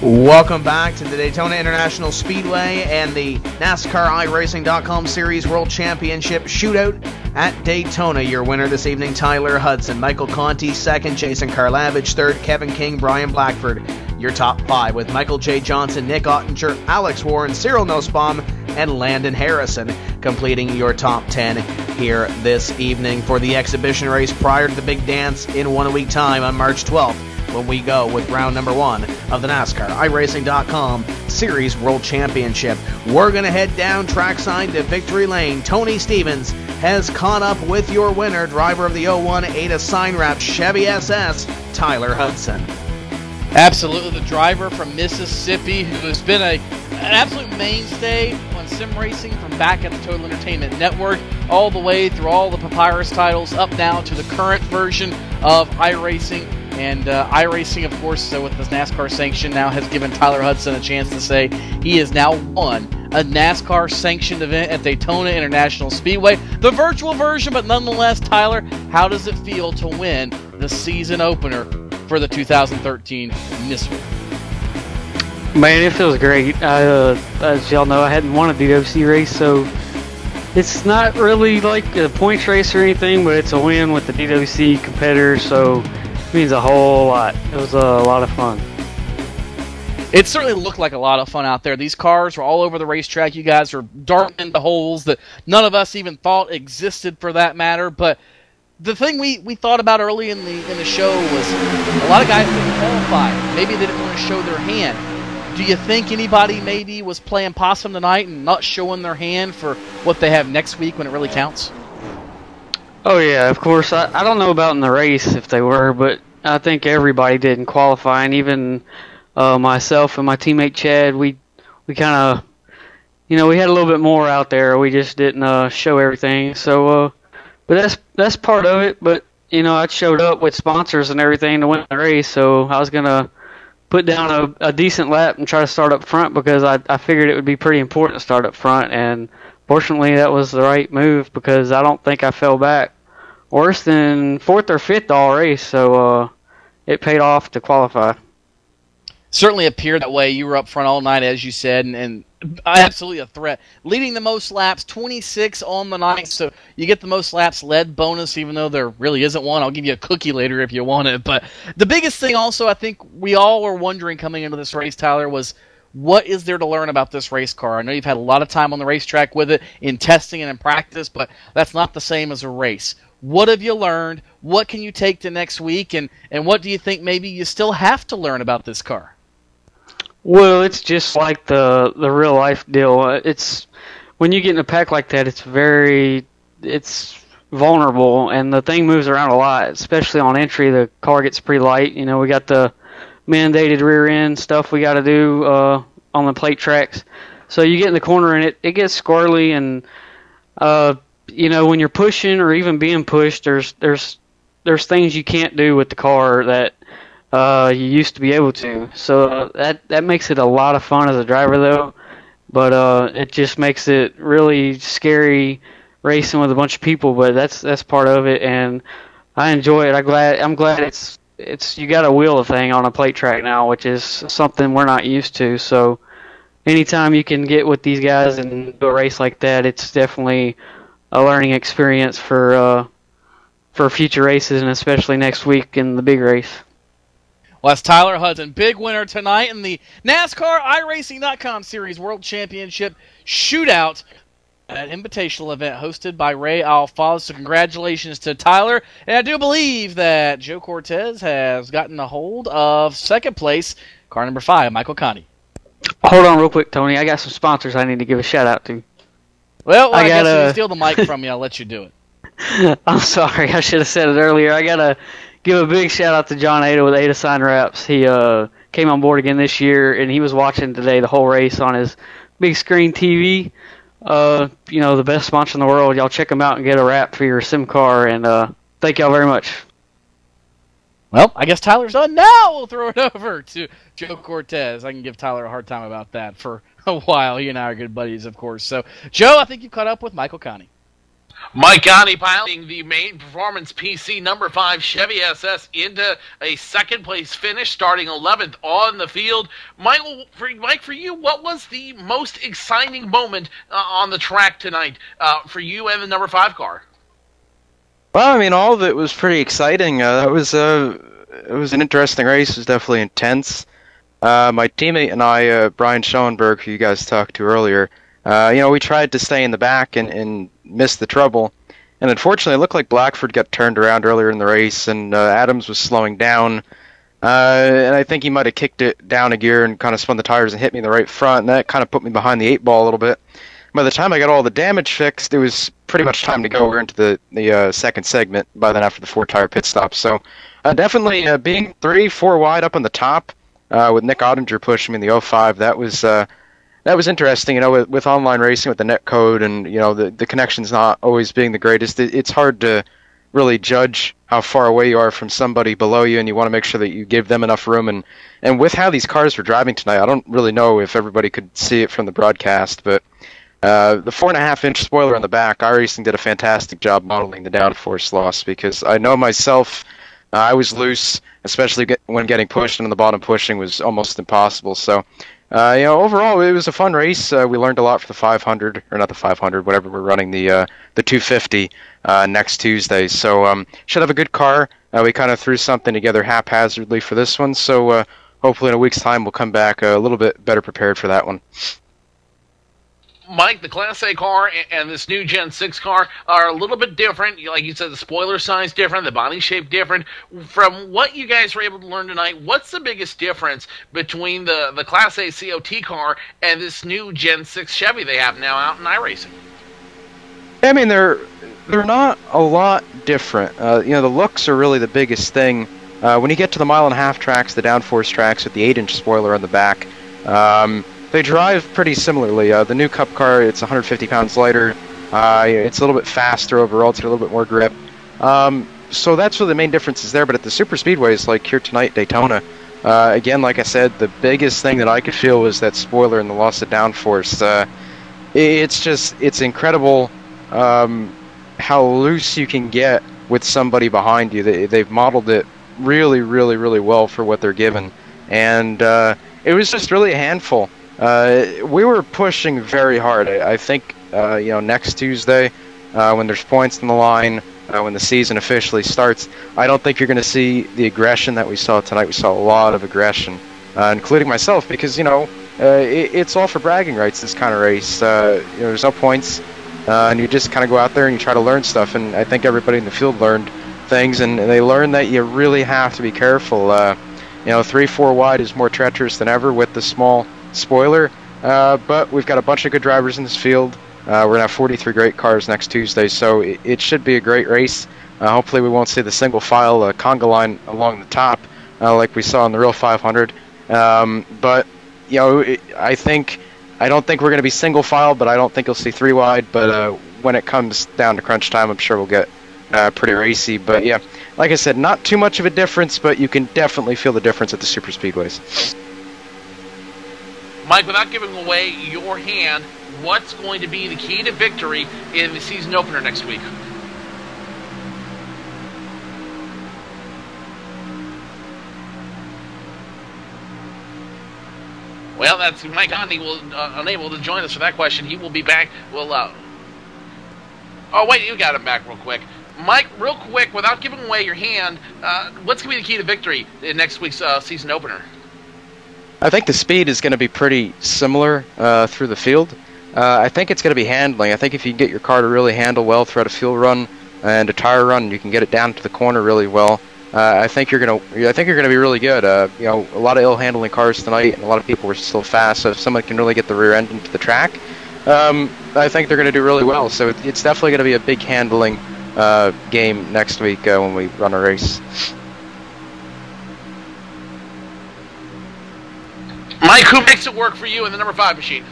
Welcome back to the Daytona International Speedway and the NASCAR iRacing.com Series World Championship Shootout at Daytona. Your winner this evening, Tyler Hudson. Michael Conti, second. Jason Karlavich, third. Kevin King, Brian Blackford. Your top 5 with Michael J. Johnson, Nick Ottinger, Alex Warren, Cyril Nussbaum, and Landon Harrison completing your top 10 here this evening for the exhibition race prior to the big dance in 1 week time on March 12th. When we go with round number 1 of the NASCAR iRacing.com Series World Championship. We're going to head down trackside to Victory Lane. Tony Stevens has caught up with your winner, driver of the 01 Ada sign wrap Chevy SS, Tyler Hudson. Absolutely, the driver from Mississippi who has been an absolute mainstay on sim racing from back at the Total Entertainment Network all the way through all the Papyrus titles up now to the current version of iRacing. And iRacing, of course, with this NASCAR sanction now has given Tyler Hudson a chance to say he has now won a NASCAR-sanctioned event at Daytona International Speedway. The virtual version, but nonetheless, Tyler, how does it feel to win the season opener for the 2013 NiSWC? Man, it feels great. As y'all know, I hadn't won a DWC race, so it's not really like a points race or anything, but it's a win with the DWC competitors, so it means a whole lot. It was a lot of fun. It certainly looked like a lot of fun out there. These cars were all over the racetrack. You guys were darting into holes that none of us even thought existed for that matter. But the thing we thought about early in the show was a lot of guys didn't qualify. Maybe they didn't want to show their hand. Do you think anybody maybe was playing possum tonight and not showing their hand for what they have next week when it really counts? Oh yeah, of course. I don't know about in the race if they were, but I think everybody did in qualifying. Even myself and my teammate Chad, we kind of, we had a little bit more out there. We just didn't show everything. So, but that's part of it. But I showed up with sponsors and everything to win the race, so I was gonna put down a decent lap and try to start up front because I figured it would be pretty important to start up front. And fortunately, that was the right move because I don't think I fell back worse than 4th or 5th all race. So it paid off to qualify. Certainly appeared that way. You were up front all night, as you said, and absolutely a threat. Leading the most laps, 26 on the night, so you get the most laps led bonus, even though there really isn't one. I'll give you a cookie later if you want it. But the biggest thing also, I think we all were wondering coming into this race, Tyler, was what is there to learn about this race car? I know you've had a lot of time on the racetrack with it in testing and in practice, but that's not the same as a race. What have you learned? What can you take to next week? And what do you think maybe you still have to learn about this car? Well, it's just like the real life deal. It's when you get in a pack like that, it's vulnerable, and the thing moves around a lot, especially on entry. The car gets pretty light. We got the mandated rear end stuff we got to do on the plate tracks. So you get in the corner and it gets squirrely, and when you're pushing or even being pushed, there's things you can't do with the car that you used to be able to. So that makes it a lot of fun as a driver, though. But it just makes it really scary racing with a bunch of people. But that's part of it, and I enjoy it. I'm glad it's you got to wheel a thing on a plate track now, which is something we're not used to. So anytime you can get with these guys and do a race like that, it's definitely a learning experience for future races, and especially next week in the big race. Well, that's Tyler Hudson, big winner tonight in the NASCAR iRacing.com Series World Championship Shootout, an invitational event hosted by Ray Alfaz. So congratulations to Tyler. And I do believe that Joe Cortez has gotten a hold of second place, car number 5, Michael Connie. Hold on real quick, Tony. I got some sponsors I need to give a shout-out to. Well, I guess if you steal the mic from me, I'll let you do it. I'm sorry. I should have said it earlier. I got to give a big shout-out to John Ada with Ada Sign Wraps. He came on board again this year, and he was watching today the whole race on his big screen TV. The best sponsor in the world. Y'all check him out and get a wrap for your sim car, and thank y'all very much. Well, I guess Tyler's done. Now we'll throw it over to Joe Cortez. I can give Tyler a hard time about that for a while. He and I are good buddies, of course. So, Joe, I think you caught up with Michael Connie. Mike Connie piloting the main performance PC number 5 Chevy SS into a second place finish, starting 11th on the field. Mike, for you, what was the most exciting moment on the track tonight for you and the number 5 car? Well, I mean, all of it was pretty exciting. It was an interesting race. It was definitely intense. My teammate and I, Brian Schoenberg, who you guys talked to earlier, we tried to stay in the back and missed the trouble. And unfortunately, it looked like Blackford got turned around earlier in the race, and Adams was slowing down. And I think he might have kicked it down a gear and kind of spun the tires and hit me in the right front, and that kind of put me behind the 8 ball a little bit. by the time I got all the damage fixed, it was pretty much time to go. We're into the second segment by then after the 4-tire pit stop. So definitely being 3-4 wide up on the top with Nick Ottinger pushing me in the 05, that was interesting. You know, with online racing, with the net code, and you know the connection's not always being the greatest. It's hard to really judge how far away you are from somebody below you, and you want to make sure that you give them enough room. And with how these cars were driving tonight, I don't really know if everybody could see it from the broadcast, but the 4.5-inch spoiler on the back, iRacing did a fantastic job modeling the downforce loss, because I know myself, I was loose, especially when getting pushed, and on the bottom pushing was almost impossible. So, you know, overall, it was a fun race. We learned a lot for the 500, or not the 500, whatever we're running, the 250 next Tuesday. So, should have a good car. We kind of threw something together haphazardly for this one, so hopefully in a week's time we'll come back a little bit better prepared for that one. Mike, the Class A car and this new Gen 6 car are a little bit different. Like you said, the spoiler size different, the body shape different. From what you guys were able to learn tonight, what's the biggest difference between the Class A COT car and this new Gen 6 Chevy they have now out in iRacing? I mean, they're not a lot different. You know, the looks are really the biggest thing. When you get to the 1.5-mile tracks, the downforce tracks with the 8-inch spoiler on the back, they drive pretty similarly. The new Cup car, it's 150 pounds lighter. It's a little bit faster overall. It's got a little bit more grip. So that's really the main difference is there. But at the super speedways, like here tonight, Daytona, again, like I said, the biggest thing that I could feel was that spoiler and the loss of downforce. It's incredible how loose you can get with somebody behind you. They've modeled it really, really, really well for what they're given. And it was just really a handful. We were pushing very hard. I think, you know, next Tuesday, when there's points on the line, when the season officially starts, I don't think you're going to see the aggression that we saw tonight. We saw a lot of aggression, including myself, because, you know, it's all for bragging rights, this kind of race. You know, there's no points, and you just kind of go out there and you try to learn stuff, and I think everybody in the field learned things, and they learned that you really have to be careful. You know, 3-4 wide is more treacherous than ever with the small spoiler, but we've got a bunch of good drivers in this field. We're going to have 43 great cars next Tuesday, so it should be a great race. Hopefully we won't see the single file conga line along the top like we saw in the real 500. But, you know, I don't think we're going to be single file, but I don't think you'll see 3 wide. But when it comes down to crunch time, I'm sure we'll get pretty racy. But yeah, like I said, not too much of a difference, but you can definitely feel the difference at the super speedways. Mike, without giving away your hand, what's going to be the key to victory in the season opener next week? Well, that's Mike Gandhi will unable to join us for that question. He will be back. We'll. Oh wait, you got him back real quick, Mike. Real quick, without giving away your hand, what's going to be the key to victory in next week's season opener? I think the speed is going to be pretty similar through the field. I think it's going to be handling. I think if you can get your car to really handle well throughout a fuel run and a tire run, you can get it down to the corner really well. I think you're going to be really good. You know, a lot of ill-handling cars tonight, and a lot of people were still fast. So if someone can really get the rear end into the track, I think they're going to do really well. So it's definitely going to be a big handling game next week when we run a race. Mike, who makes it work for you in the number 5 machine?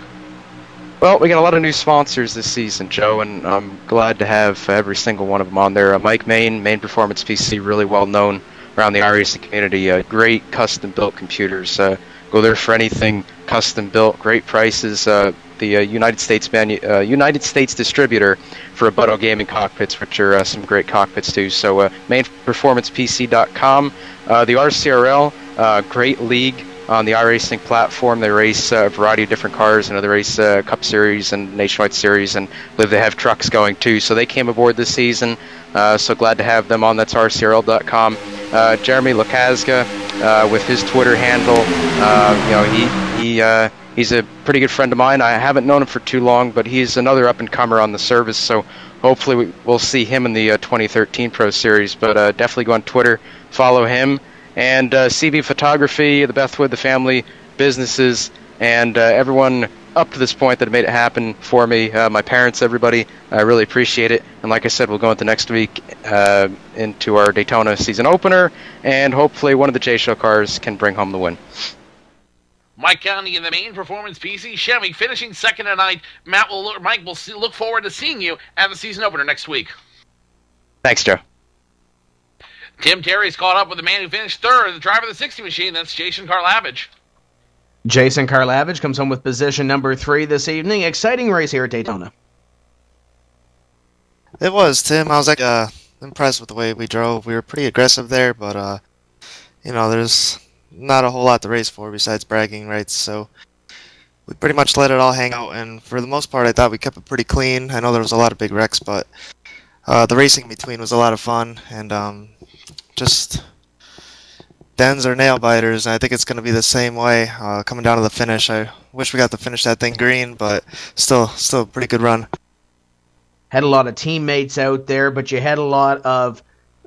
Well, we got a lot of new sponsors this season, Joe, and I'm glad to have every single one of them on there. Mike Main Performance PC, really well known around the iRacing community. Great custom-built computers. Go there for anything custom-built. Great prices. The United States distributor for Abuto gaming cockpits, which are some great cockpits too. So mainperformancepc.com. The RCRL, great league on the iRacing platform. They race a variety of different cars, and they race Cup Series and Nationwide Series, and I believe they have trucks going too. So they came aboard this season. So glad to have them on. That's rcrl.com. Jeremy Lukaszka with his Twitter handle. You know, he's a pretty good friend of mine. I haven't known him for too long, but he's another up-and-comer on the service. So hopefully we'll see him in the 2013 Pro Series. But definitely go on Twitter, follow him. And CB Photography, the Bethwood, the family businesses, and everyone up to this point that have made it happen for me. My parents, everybody, I really appreciate it. And like I said, we'll go into next week into our Daytona season opener, and hopefully one of the J-Show cars can bring home the win. Mike County in the main performance PC Chevy finishing second tonight. Mike will look forward to seeing you at the season opener next week. Thanks, Joe. Tim Terry's caught up with the man who finished third, the driver of the 60 machine. That's Jason Karlavich. Jason Karlavich comes home with position number 3 this evening. Exciting race here at Daytona. It was, Tim. I was impressed with the way we drove. We were pretty aggressive there, but there's not a whole lot to race for besides bragging rights, so we pretty much let it all hang out, and for the most part I thought we kept it pretty clean. I know there was a lot of big wrecks, but the racing in between was a lot of fun, and just dens or nail biters, and I think it's going to be the same way coming down to the finish. I wish we got to finish that thing green, but still a pretty good run. Had a lot of teammates out there, but you had a lot of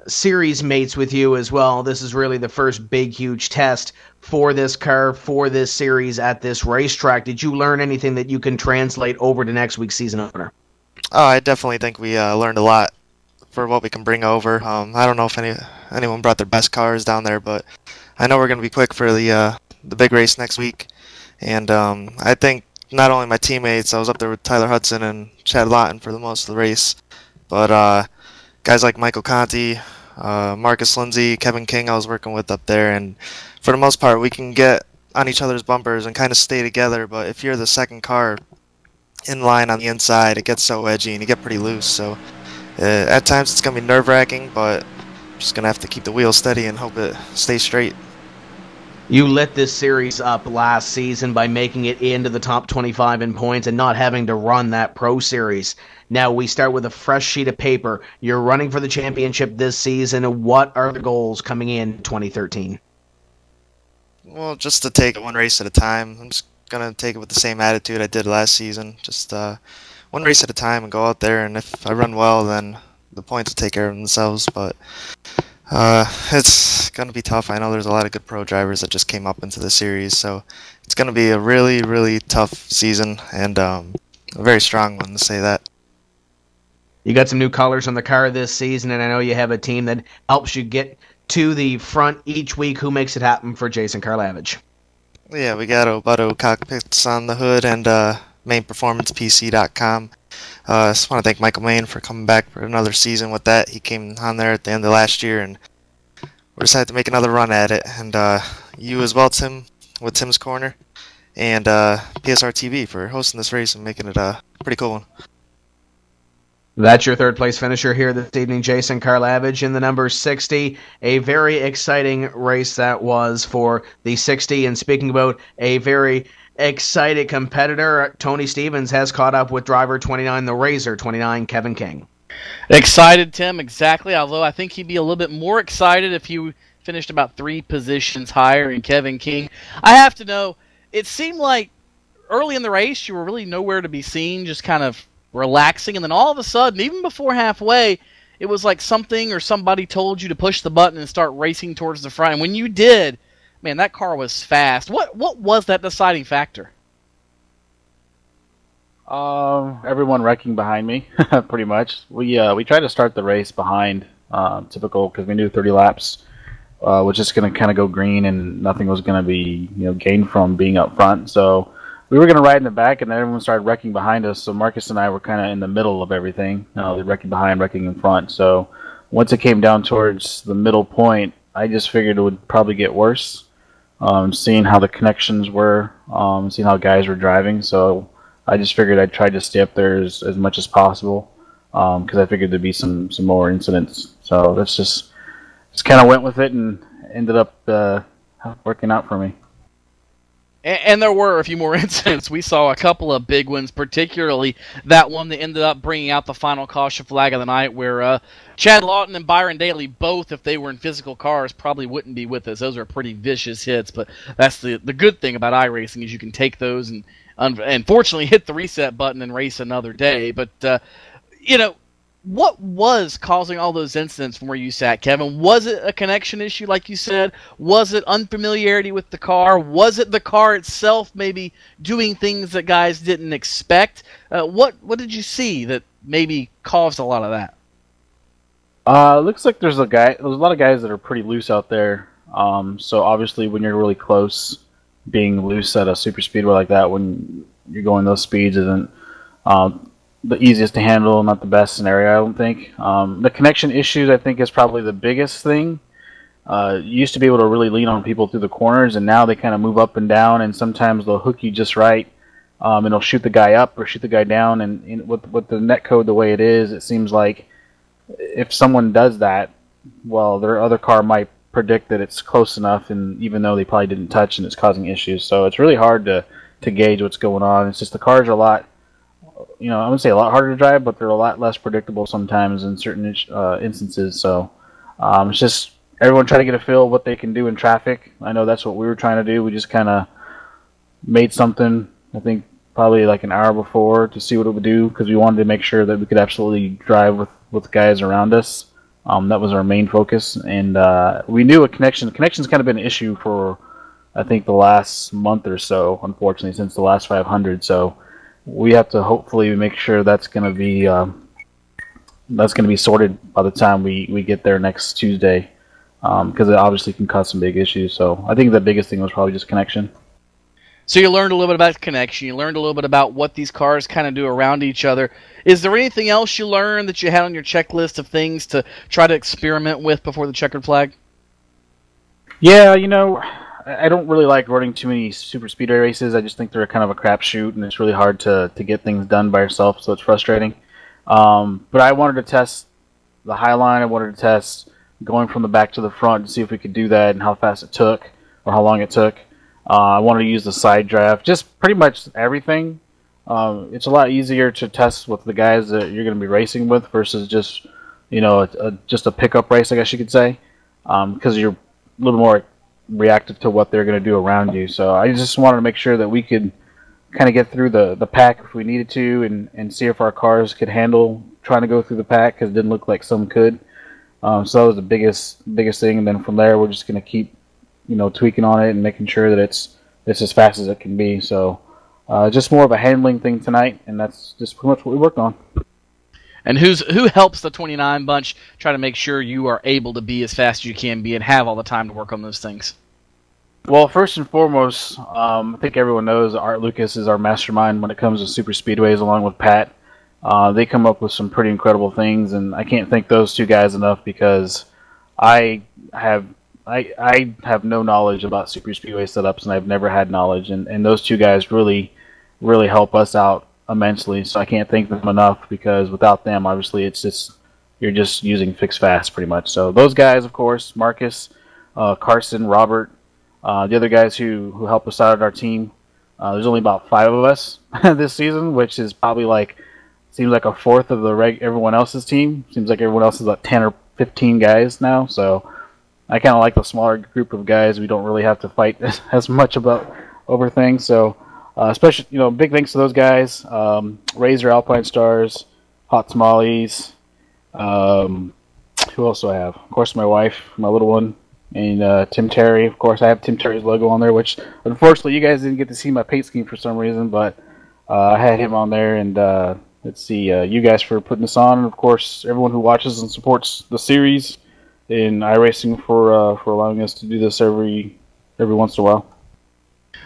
series mates with you as well. This is really the first big, huge test for this car, for this series at this racetrack. Did you learn anything that you can translate over to next week's season opener? Oh, I definitely think we learned a lot for what we can bring over. I don't know if anyone brought their best cars down there, but I know we're going to be quick for the big race next week. And I think not only my teammates, I was up there with Tyler Hudson and Chad Lawton for the most of the race, but guys like Michael Conti, Marcus Lindsay, Kevin King I was working with up there, and for the most part we can get on each other's bumpers and kind of stay together, but if you're the second car in line on the inside, it gets so edgy and you get pretty loose, so at times it's going to be nerve-wracking, but just going to have to keep the wheel steady and hope it stays straight. You lit this series up last season by making it into the top 25 in points and not having to run that Pro Series. Now we start with a fresh sheet of paper. You're running for the championship this season. What are the goals coming in 2013? Well, just to take it one race at a time. I'm just going to take it with the same attitude I did last season. Just one race at a time and go out there, and if I run well, then the points will take care of themselves, but it's going to be tough. I know there's a lot of good pro drivers that just came up into the series, so it's going to be a really, really tough season, and a very strong one, to say that. You got some new colors on the car this season, and I know you have a team that helps you get to the front each week. Who makes it happen for Jason Karlavich? Yeah, we got Obuto cockpits on the hood and mainperformancepc.com. I just want to thank Michael Main for coming back for another season with that. He came on there at the end of last year, and we decided to make another run at it. And you as well, Tim, with Tim's Corner, and PSR TV for hosting this race and making it a pretty cool one. That's your third place finisher here this evening, Jason Karlavich, in the number 60. A very exciting race that was for the 60. And speaking about a very excited competitor, Tony Stevens has caught up with driver 29, the Razor 29, Kevin King. Excited, Tim, exactly. Although I think he'd be a little bit more excited if you finished about 3 positions higher in Kevin King. I have to know, it seemed like early in the race you were really nowhere to be seen, just kind of relaxing, and then all of a sudden, even before halfway, it was like something or somebody told you to push the button and start racing towards the front. And when you did, man, that car was fast. What was that deciding factor? Everyone wrecking behind me, pretty much. We tried to start the race behind, typical, because we knew 30 laps was just going to kind of go green, and nothing was going to be gained from being up front. So we were going to ride in the back, and then everyone started wrecking behind us. So Marcus and I were kind of in the middle of everything. They're wrecking behind, wrecking in front. So once it came down towards the middle point, I just figured it would probably get worse. Seeing how the connections were, seeing how guys were driving. So I just figured I'd try to stay up there as much as possible, because I figured there'd be some more incidents. So that's just kind of went with it and ended up working out for me. And there were a few more incidents. We saw a couple of big ones, particularly that one that ended up bringing out the final caution flag of the night, where Chad Lawton and Byron Daly both, if they were in physical cars, probably wouldn't be with us. Those are pretty vicious hits, but that's the good thing about iRacing is you can take those and fortunately hit the reset button and race another day. But, what was causing all those incidents from where you sat, Kevin? Was it a connection issue, like you said? Was it unfamiliarity with the car? Was it the car itself maybe doing things that guys didn't expect? What did you see that maybe caused a lot of that? Looks like there's a lot of guys that are pretty loose out there. So obviously when you're really close, being loose at a super speedway like that when you're going those speeds isn't the easiest to handle, not the best scenario, I don't think. The connection issues, I think, is probably the biggest thing. You used to be able to really lean on people through the corners, and now they kind of move up and down, and sometimes they'll hook you just right, and they'll shoot the guy up or shoot the guy down. And with the net code the way it is, it seems like if someone does that, well, their other car might predict that it's close enough, and even though they probably didn't touch, and it's causing issues. So it's really hard to gauge what's going on. It's just the cars are a lot, I wouldn't say a lot harder to drive, but they're a lot less predictable sometimes in certain instances. So it's just everyone trying to get a feel of what they can do in traffic. I know that's what we were trying to do. We just kind of made something, I think, probably like an hour before to see what it would do, because we wanted to make sure that we could absolutely drive with guys around us. That was our main focus, and we knew connection's kind of been an issue for, I think, the last month or so, unfortunately, since the last 500. So we have to hopefully make sure that's going to be sorted by the time we get there next Tuesday, because it obviously can cause some big issues. So I think the biggest thing was probably just connection. So you learned a little bit about connection. You learned a little bit about what these cars kind of do around each other. Is there anything else you learned that you had on your checklist of things to try to experiment with before the checkered flag? Yeah, I don't really like running too many super speedway races. I just think they're kind of a crapshoot, and it's really hard to get things done by yourself, so it's frustrating. But I wanted to test the high line. I wanted to test going from the back to the front to see if we could do that and how fast it took or how long it took. I wanted to use the side draft, just pretty much everything. It's a lot easier to test with the guys that you're going to be racing with versus just, just a pickup race, I guess you could say, because you're a little more reactive to what they're going to do around you. So I just wanted to make sure that we could kind of get through the pack if we needed to, and see if our cars could handle trying to go through the pack, because it didn't look like some could. So that was the biggest thing, and then from there we're just going to keep tweaking on it and making sure that it's as fast as it can be. So just more of a handling thing tonight, and that's just pretty much what we worked on. And who helps the 29 bunch try to make sure you are able to be as fast as you can be and have all the time to work on those things? Well, first and foremost, I think everyone knows Art Lucas is our mastermind when it comes to super speedways, along with Pat. They come up with some pretty incredible things, and I can't thank those two guys enough, because I have no knowledge about super speedway setups, and I've never had knowledge, and those two guys really help us out immensely. So I can't thank them enough, because without them, obviously, you're just using fixed fast pretty much. So those guys, of course, Marcus, Carson, Robert, the other guys who help us out at our team. There's only about 5 of us this season, which is probably seems like a fourth of everyone else's team. Seems like everyone else is about 10 or 15 guys now. So I kind of like the smaller group of guys. We don't really have to fight as much over things. So especially, big thanks to those guys. Razor, Alpine Stars, Hot Tamales. Who else do I have? Of course, my wife, my little one, and Tim Terry. Of course, I have Tim Terry's logo on there, which unfortunately you guys didn't get to see my paint scheme for some reason, but I had him on there. And let's see, you guys for putting this on, and of course everyone who watches and supports the series, and iRacing for allowing us to do this every once in a while.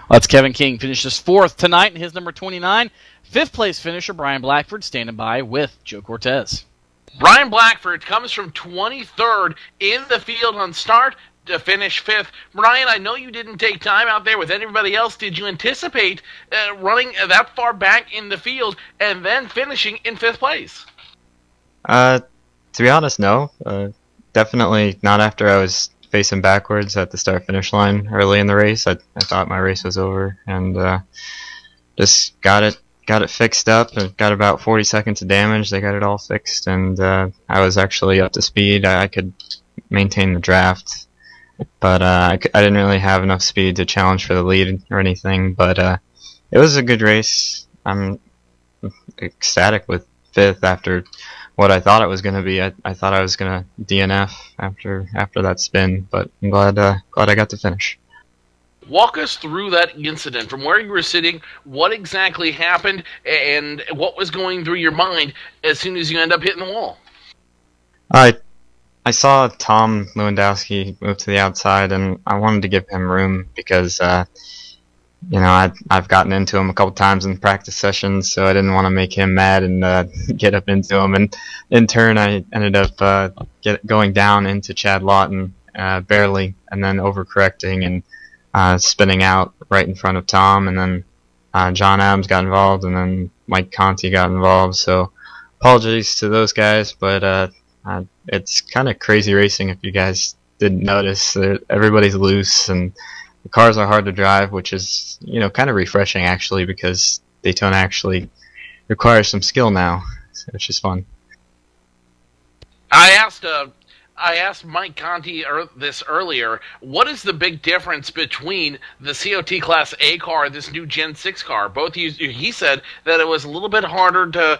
That's Kevin King, finishes 4th tonight in his number 29. 5th place finisher Brian Blackford standing by with Joe Cortez. Brian Blackford comes from 23rd in the field on start to finish 5th. Brian, I know you didn't take time out there with everybody else. Did you anticipate running that far back in the field and then finishing in 5th place? To be honest, no. Definitely not after I was facing backwards at the start-finish line early in the race. I thought my race was over, and just got it fixed up. And got about 40 seconds of damage. They got it all fixed, and I was actually up to speed. I could maintain the draft, but I didn't really have enough speed to challenge for the lead or anything. But it was a good race. I'm ecstatic with 5th after what I thought it was going to be. I thought I was going to DNF after that spin, but I'm glad I got to finish. Walk us through that incident from where you were sitting, what exactly happened, and what was going through your mind as soon as you end up hitting the wall. I saw Tom Lewandowski move to the outside, and I wanted to give him room because I've gotten into him a couple times in practice sessions, so I didn't want to make him mad and get up into him. And in turn, I ended up going down into Chad Lawton barely, and then overcorrecting and spinning out right in front of Tom, and then John Adams got involved, and then Mike Conti got involved. So apologies to those guys, but it's kind of crazy racing if you guys didn't notice. Everybody's loose, and the cars are hard to drive, which is kind of refreshing actually, because Daytona actually requires some skill now, which is fun. I asked Mike Conti this earlier. What is the big difference between the COT Class A car and this new Gen 6 car? He said that it was a little bit harder to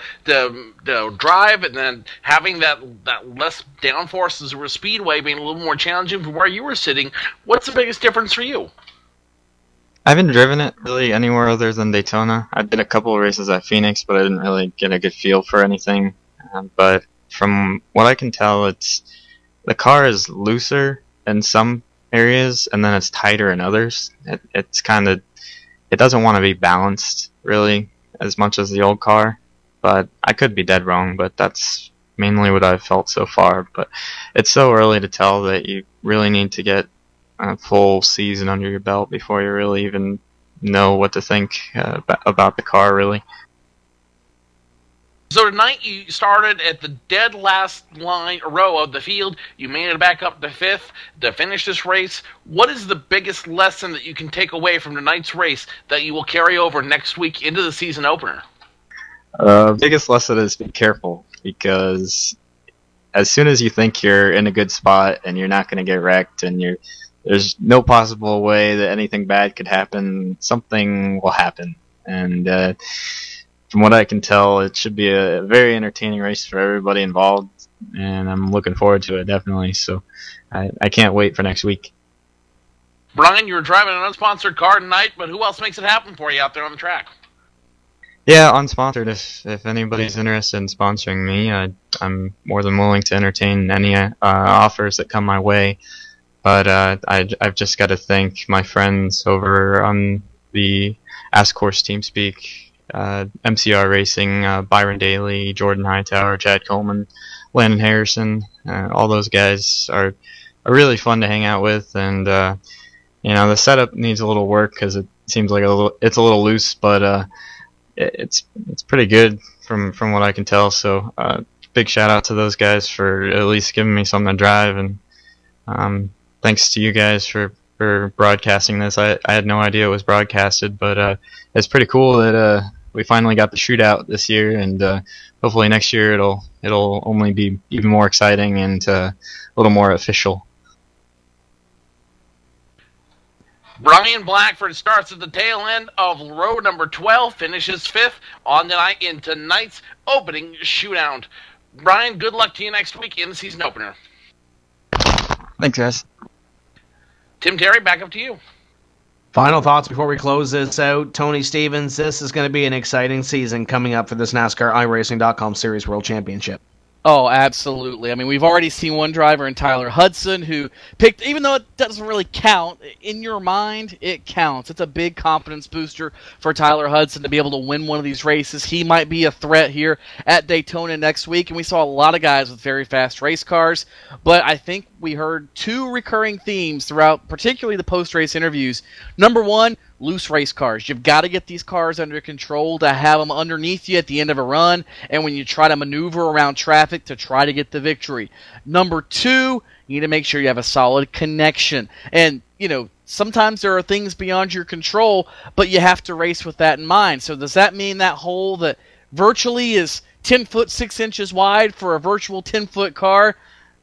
drive, and then having that less downforce as a speedway being a little more challenging from where you were sitting. What's the biggest difference for you? I haven't driven it really anywhere other than Daytona. I did a couple of races at Phoenix, but I didn't really get a good feel for anything. But from what I can tell, the car is looser in some areas, and then it's tighter in others. It doesn't want to be balanced really as much as the old car, but I could be dead wrong, but that's mainly what I've felt so far. But it's so early to tell that you really need to get a full season under your belt before you really even know what to think about the car really. So tonight you started at the dead last row of the field. You made it back up to 5th to finish this race. What is the biggest lesson that you can take away from tonight's race that you will carry over next week into the season opener? Biggest lesson is be careful, because as soon as you think you're in a good spot and you're not going to get wrecked and there's no possible way that anything bad could happen, something will happen. And from what I can tell, it should be a very entertaining race for everybody involved, and I'm looking forward to it, definitely. So I can't wait for next week. Brian, you were driving an unsponsored car tonight, but who else makes it happen for you out there on the track? Yeah, unsponsored. If anybody's interested in sponsoring me, I'm more than willing to entertain any offers that come my way. But I've just got to thank my friends over on the Ask Horse TeamSpeak, MCR Racing, Byron Daly, Jordan Hightower, Chad Coleman, Landon Harrison. All those guys are really fun to hang out with, and the setup needs a little work because it seems like it's a little loose, but it's pretty good from what I can tell. So big shout out to those guys for at least giving me something to drive, and thanks to you guys for broadcasting this. I had no idea it was broadcasted, but it's pretty cool that we finally got the shootout this year, and hopefully next year it'll only be even more exciting and a little more official. Brian Blackford starts at the tail end of row number 12, finishes 5th on the night in tonight's opening shootout. Brian, good luck to you next week in the season opener. Thanks, guys. Tim Terry, back up to you. Final thoughts before we close this out. Tony Stevens, this is going to be an exciting season coming up for this NASCAR iRacing.com Series World Championship. Oh, absolutely. I mean, we've already seen one driver in Tyler Hudson who picked, even though it doesn't really count, in your mind, it counts. It's a big confidence booster for Tyler Hudson to be able to win one of these races. He might be a threat here at Daytona next week, and we saw a lot of guys with very fast race cars, but I think we heard two recurring themes throughout, particularly the post-race interviews. Number one, loose race cars. You've got to get these cars under control to have them underneath you at the end of a run, and when you try to maneuver around traffic to try to get the victory. Number two, you need to make sure you have a solid connection. And, sometimes there are things beyond your control, but you have to race with that in mind. So does that mean that hole that virtually is 10 foot 6 inches wide for a virtual 10-foot car,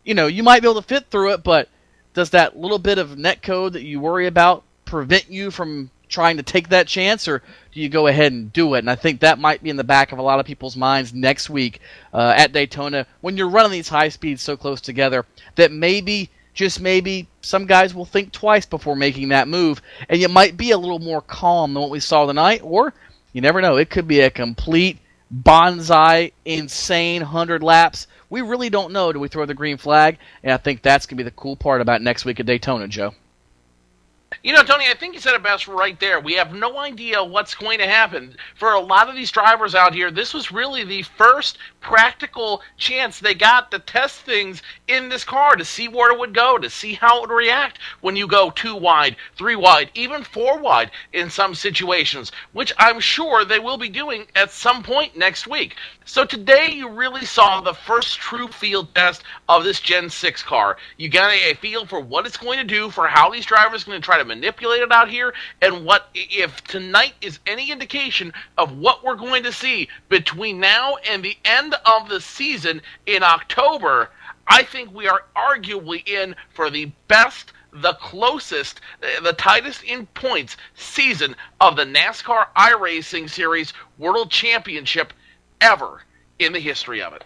you might be able to fit through it, but does that little bit of net code that you worry about prevent you from trying to take that chance, or do you go ahead and do it? And I think that might be in the back of a lot of people's minds next week at Daytona when you're running these high speeds so close together that maybe, just maybe, some guys will think twice before making that move, and you might be a little more calm than what we saw tonight, or you never know, it could be a complete bonsai, insane 100 laps. We really don't know till we throw the green flag, and I think that's going to be the cool part about next week at Daytona, Joe. You know, Tony, I think you said it best right there. We have no idea what's going to happen. For a lot of these drivers out here, this was really the first practical chance they got to test things in this car, to see where it would go, to see how it would react when you go 2 wide, 3 wide, even 4 wide in some situations, which I'm sure they will be doing at some point next week. So today you really saw the first true field test of this Gen 6 car. You got a feel for what it's going to do, for how these drivers are going to try to manipulate it out here, and what, if tonight is any indication of what we're going to see between now and the end of the season in October, I think we are arguably in for the best, the closest, the tightest in points season of the NASCAR iRacing Series World Championship ever in the history of it.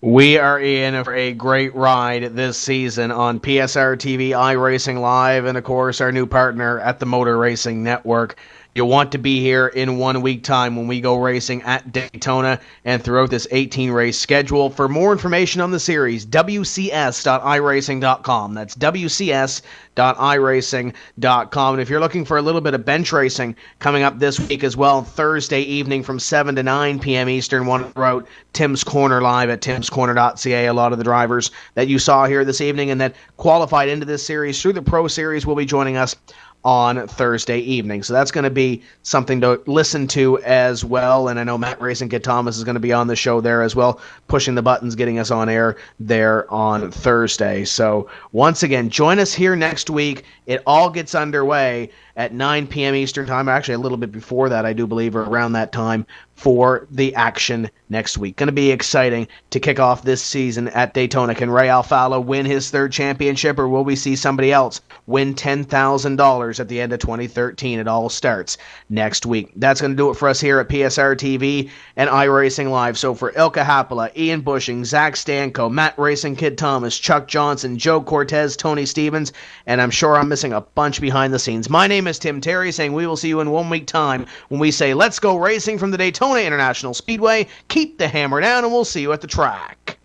We are in for a great ride this season on PSR TV, iRacing Live, and of course our new partner at the Motor Racing Network. You'll want to be here in 1 week time when we go racing at Daytona and throughout this 18-race schedule. For more information on the series, wcs.iracing.com. That's wcs.iracing.com. And if you're looking for a little bit of bench racing coming up this week as well, Thursday evening from 7 to 9 p.m. Eastern, one throughout Tim's Corner Live at timscorner.ca. A lot of the drivers that you saw here this evening and that qualified into this series through the Pro Series will be joining us on Thursday evening. So that's going to be something to listen to as well. And I know Matt Racing Kid Thomas is going to be on the show there as well, pushing the buttons, getting us on air there on Thursday. So once again, join us here next week. It all gets underway at 9 p.m. Eastern time, actually a little bit before that, I do believe, or around that time, for the action next week. Going to be exciting to kick off this season at Daytona. Can Ray Alfalo win his 3rd championship, or will we see somebody else win $10,000 at the end of 2013? It all starts next week. That's going to do it for us here at PSR TV and iRacing Live. So for Ilka Happala, Ian Bushing, Zach Stanko, Matt Racing Kid Thomas, Chuck Johnson, Joe Cortez, Tony Stevens, and I'm sure I'm missing a bunch behind the scenes. My name is Tim Terry, saying we will see you in 1 week time when we say let's go racing from the Daytona International Speedway. Keep the hammer down, and we'll see you at the track.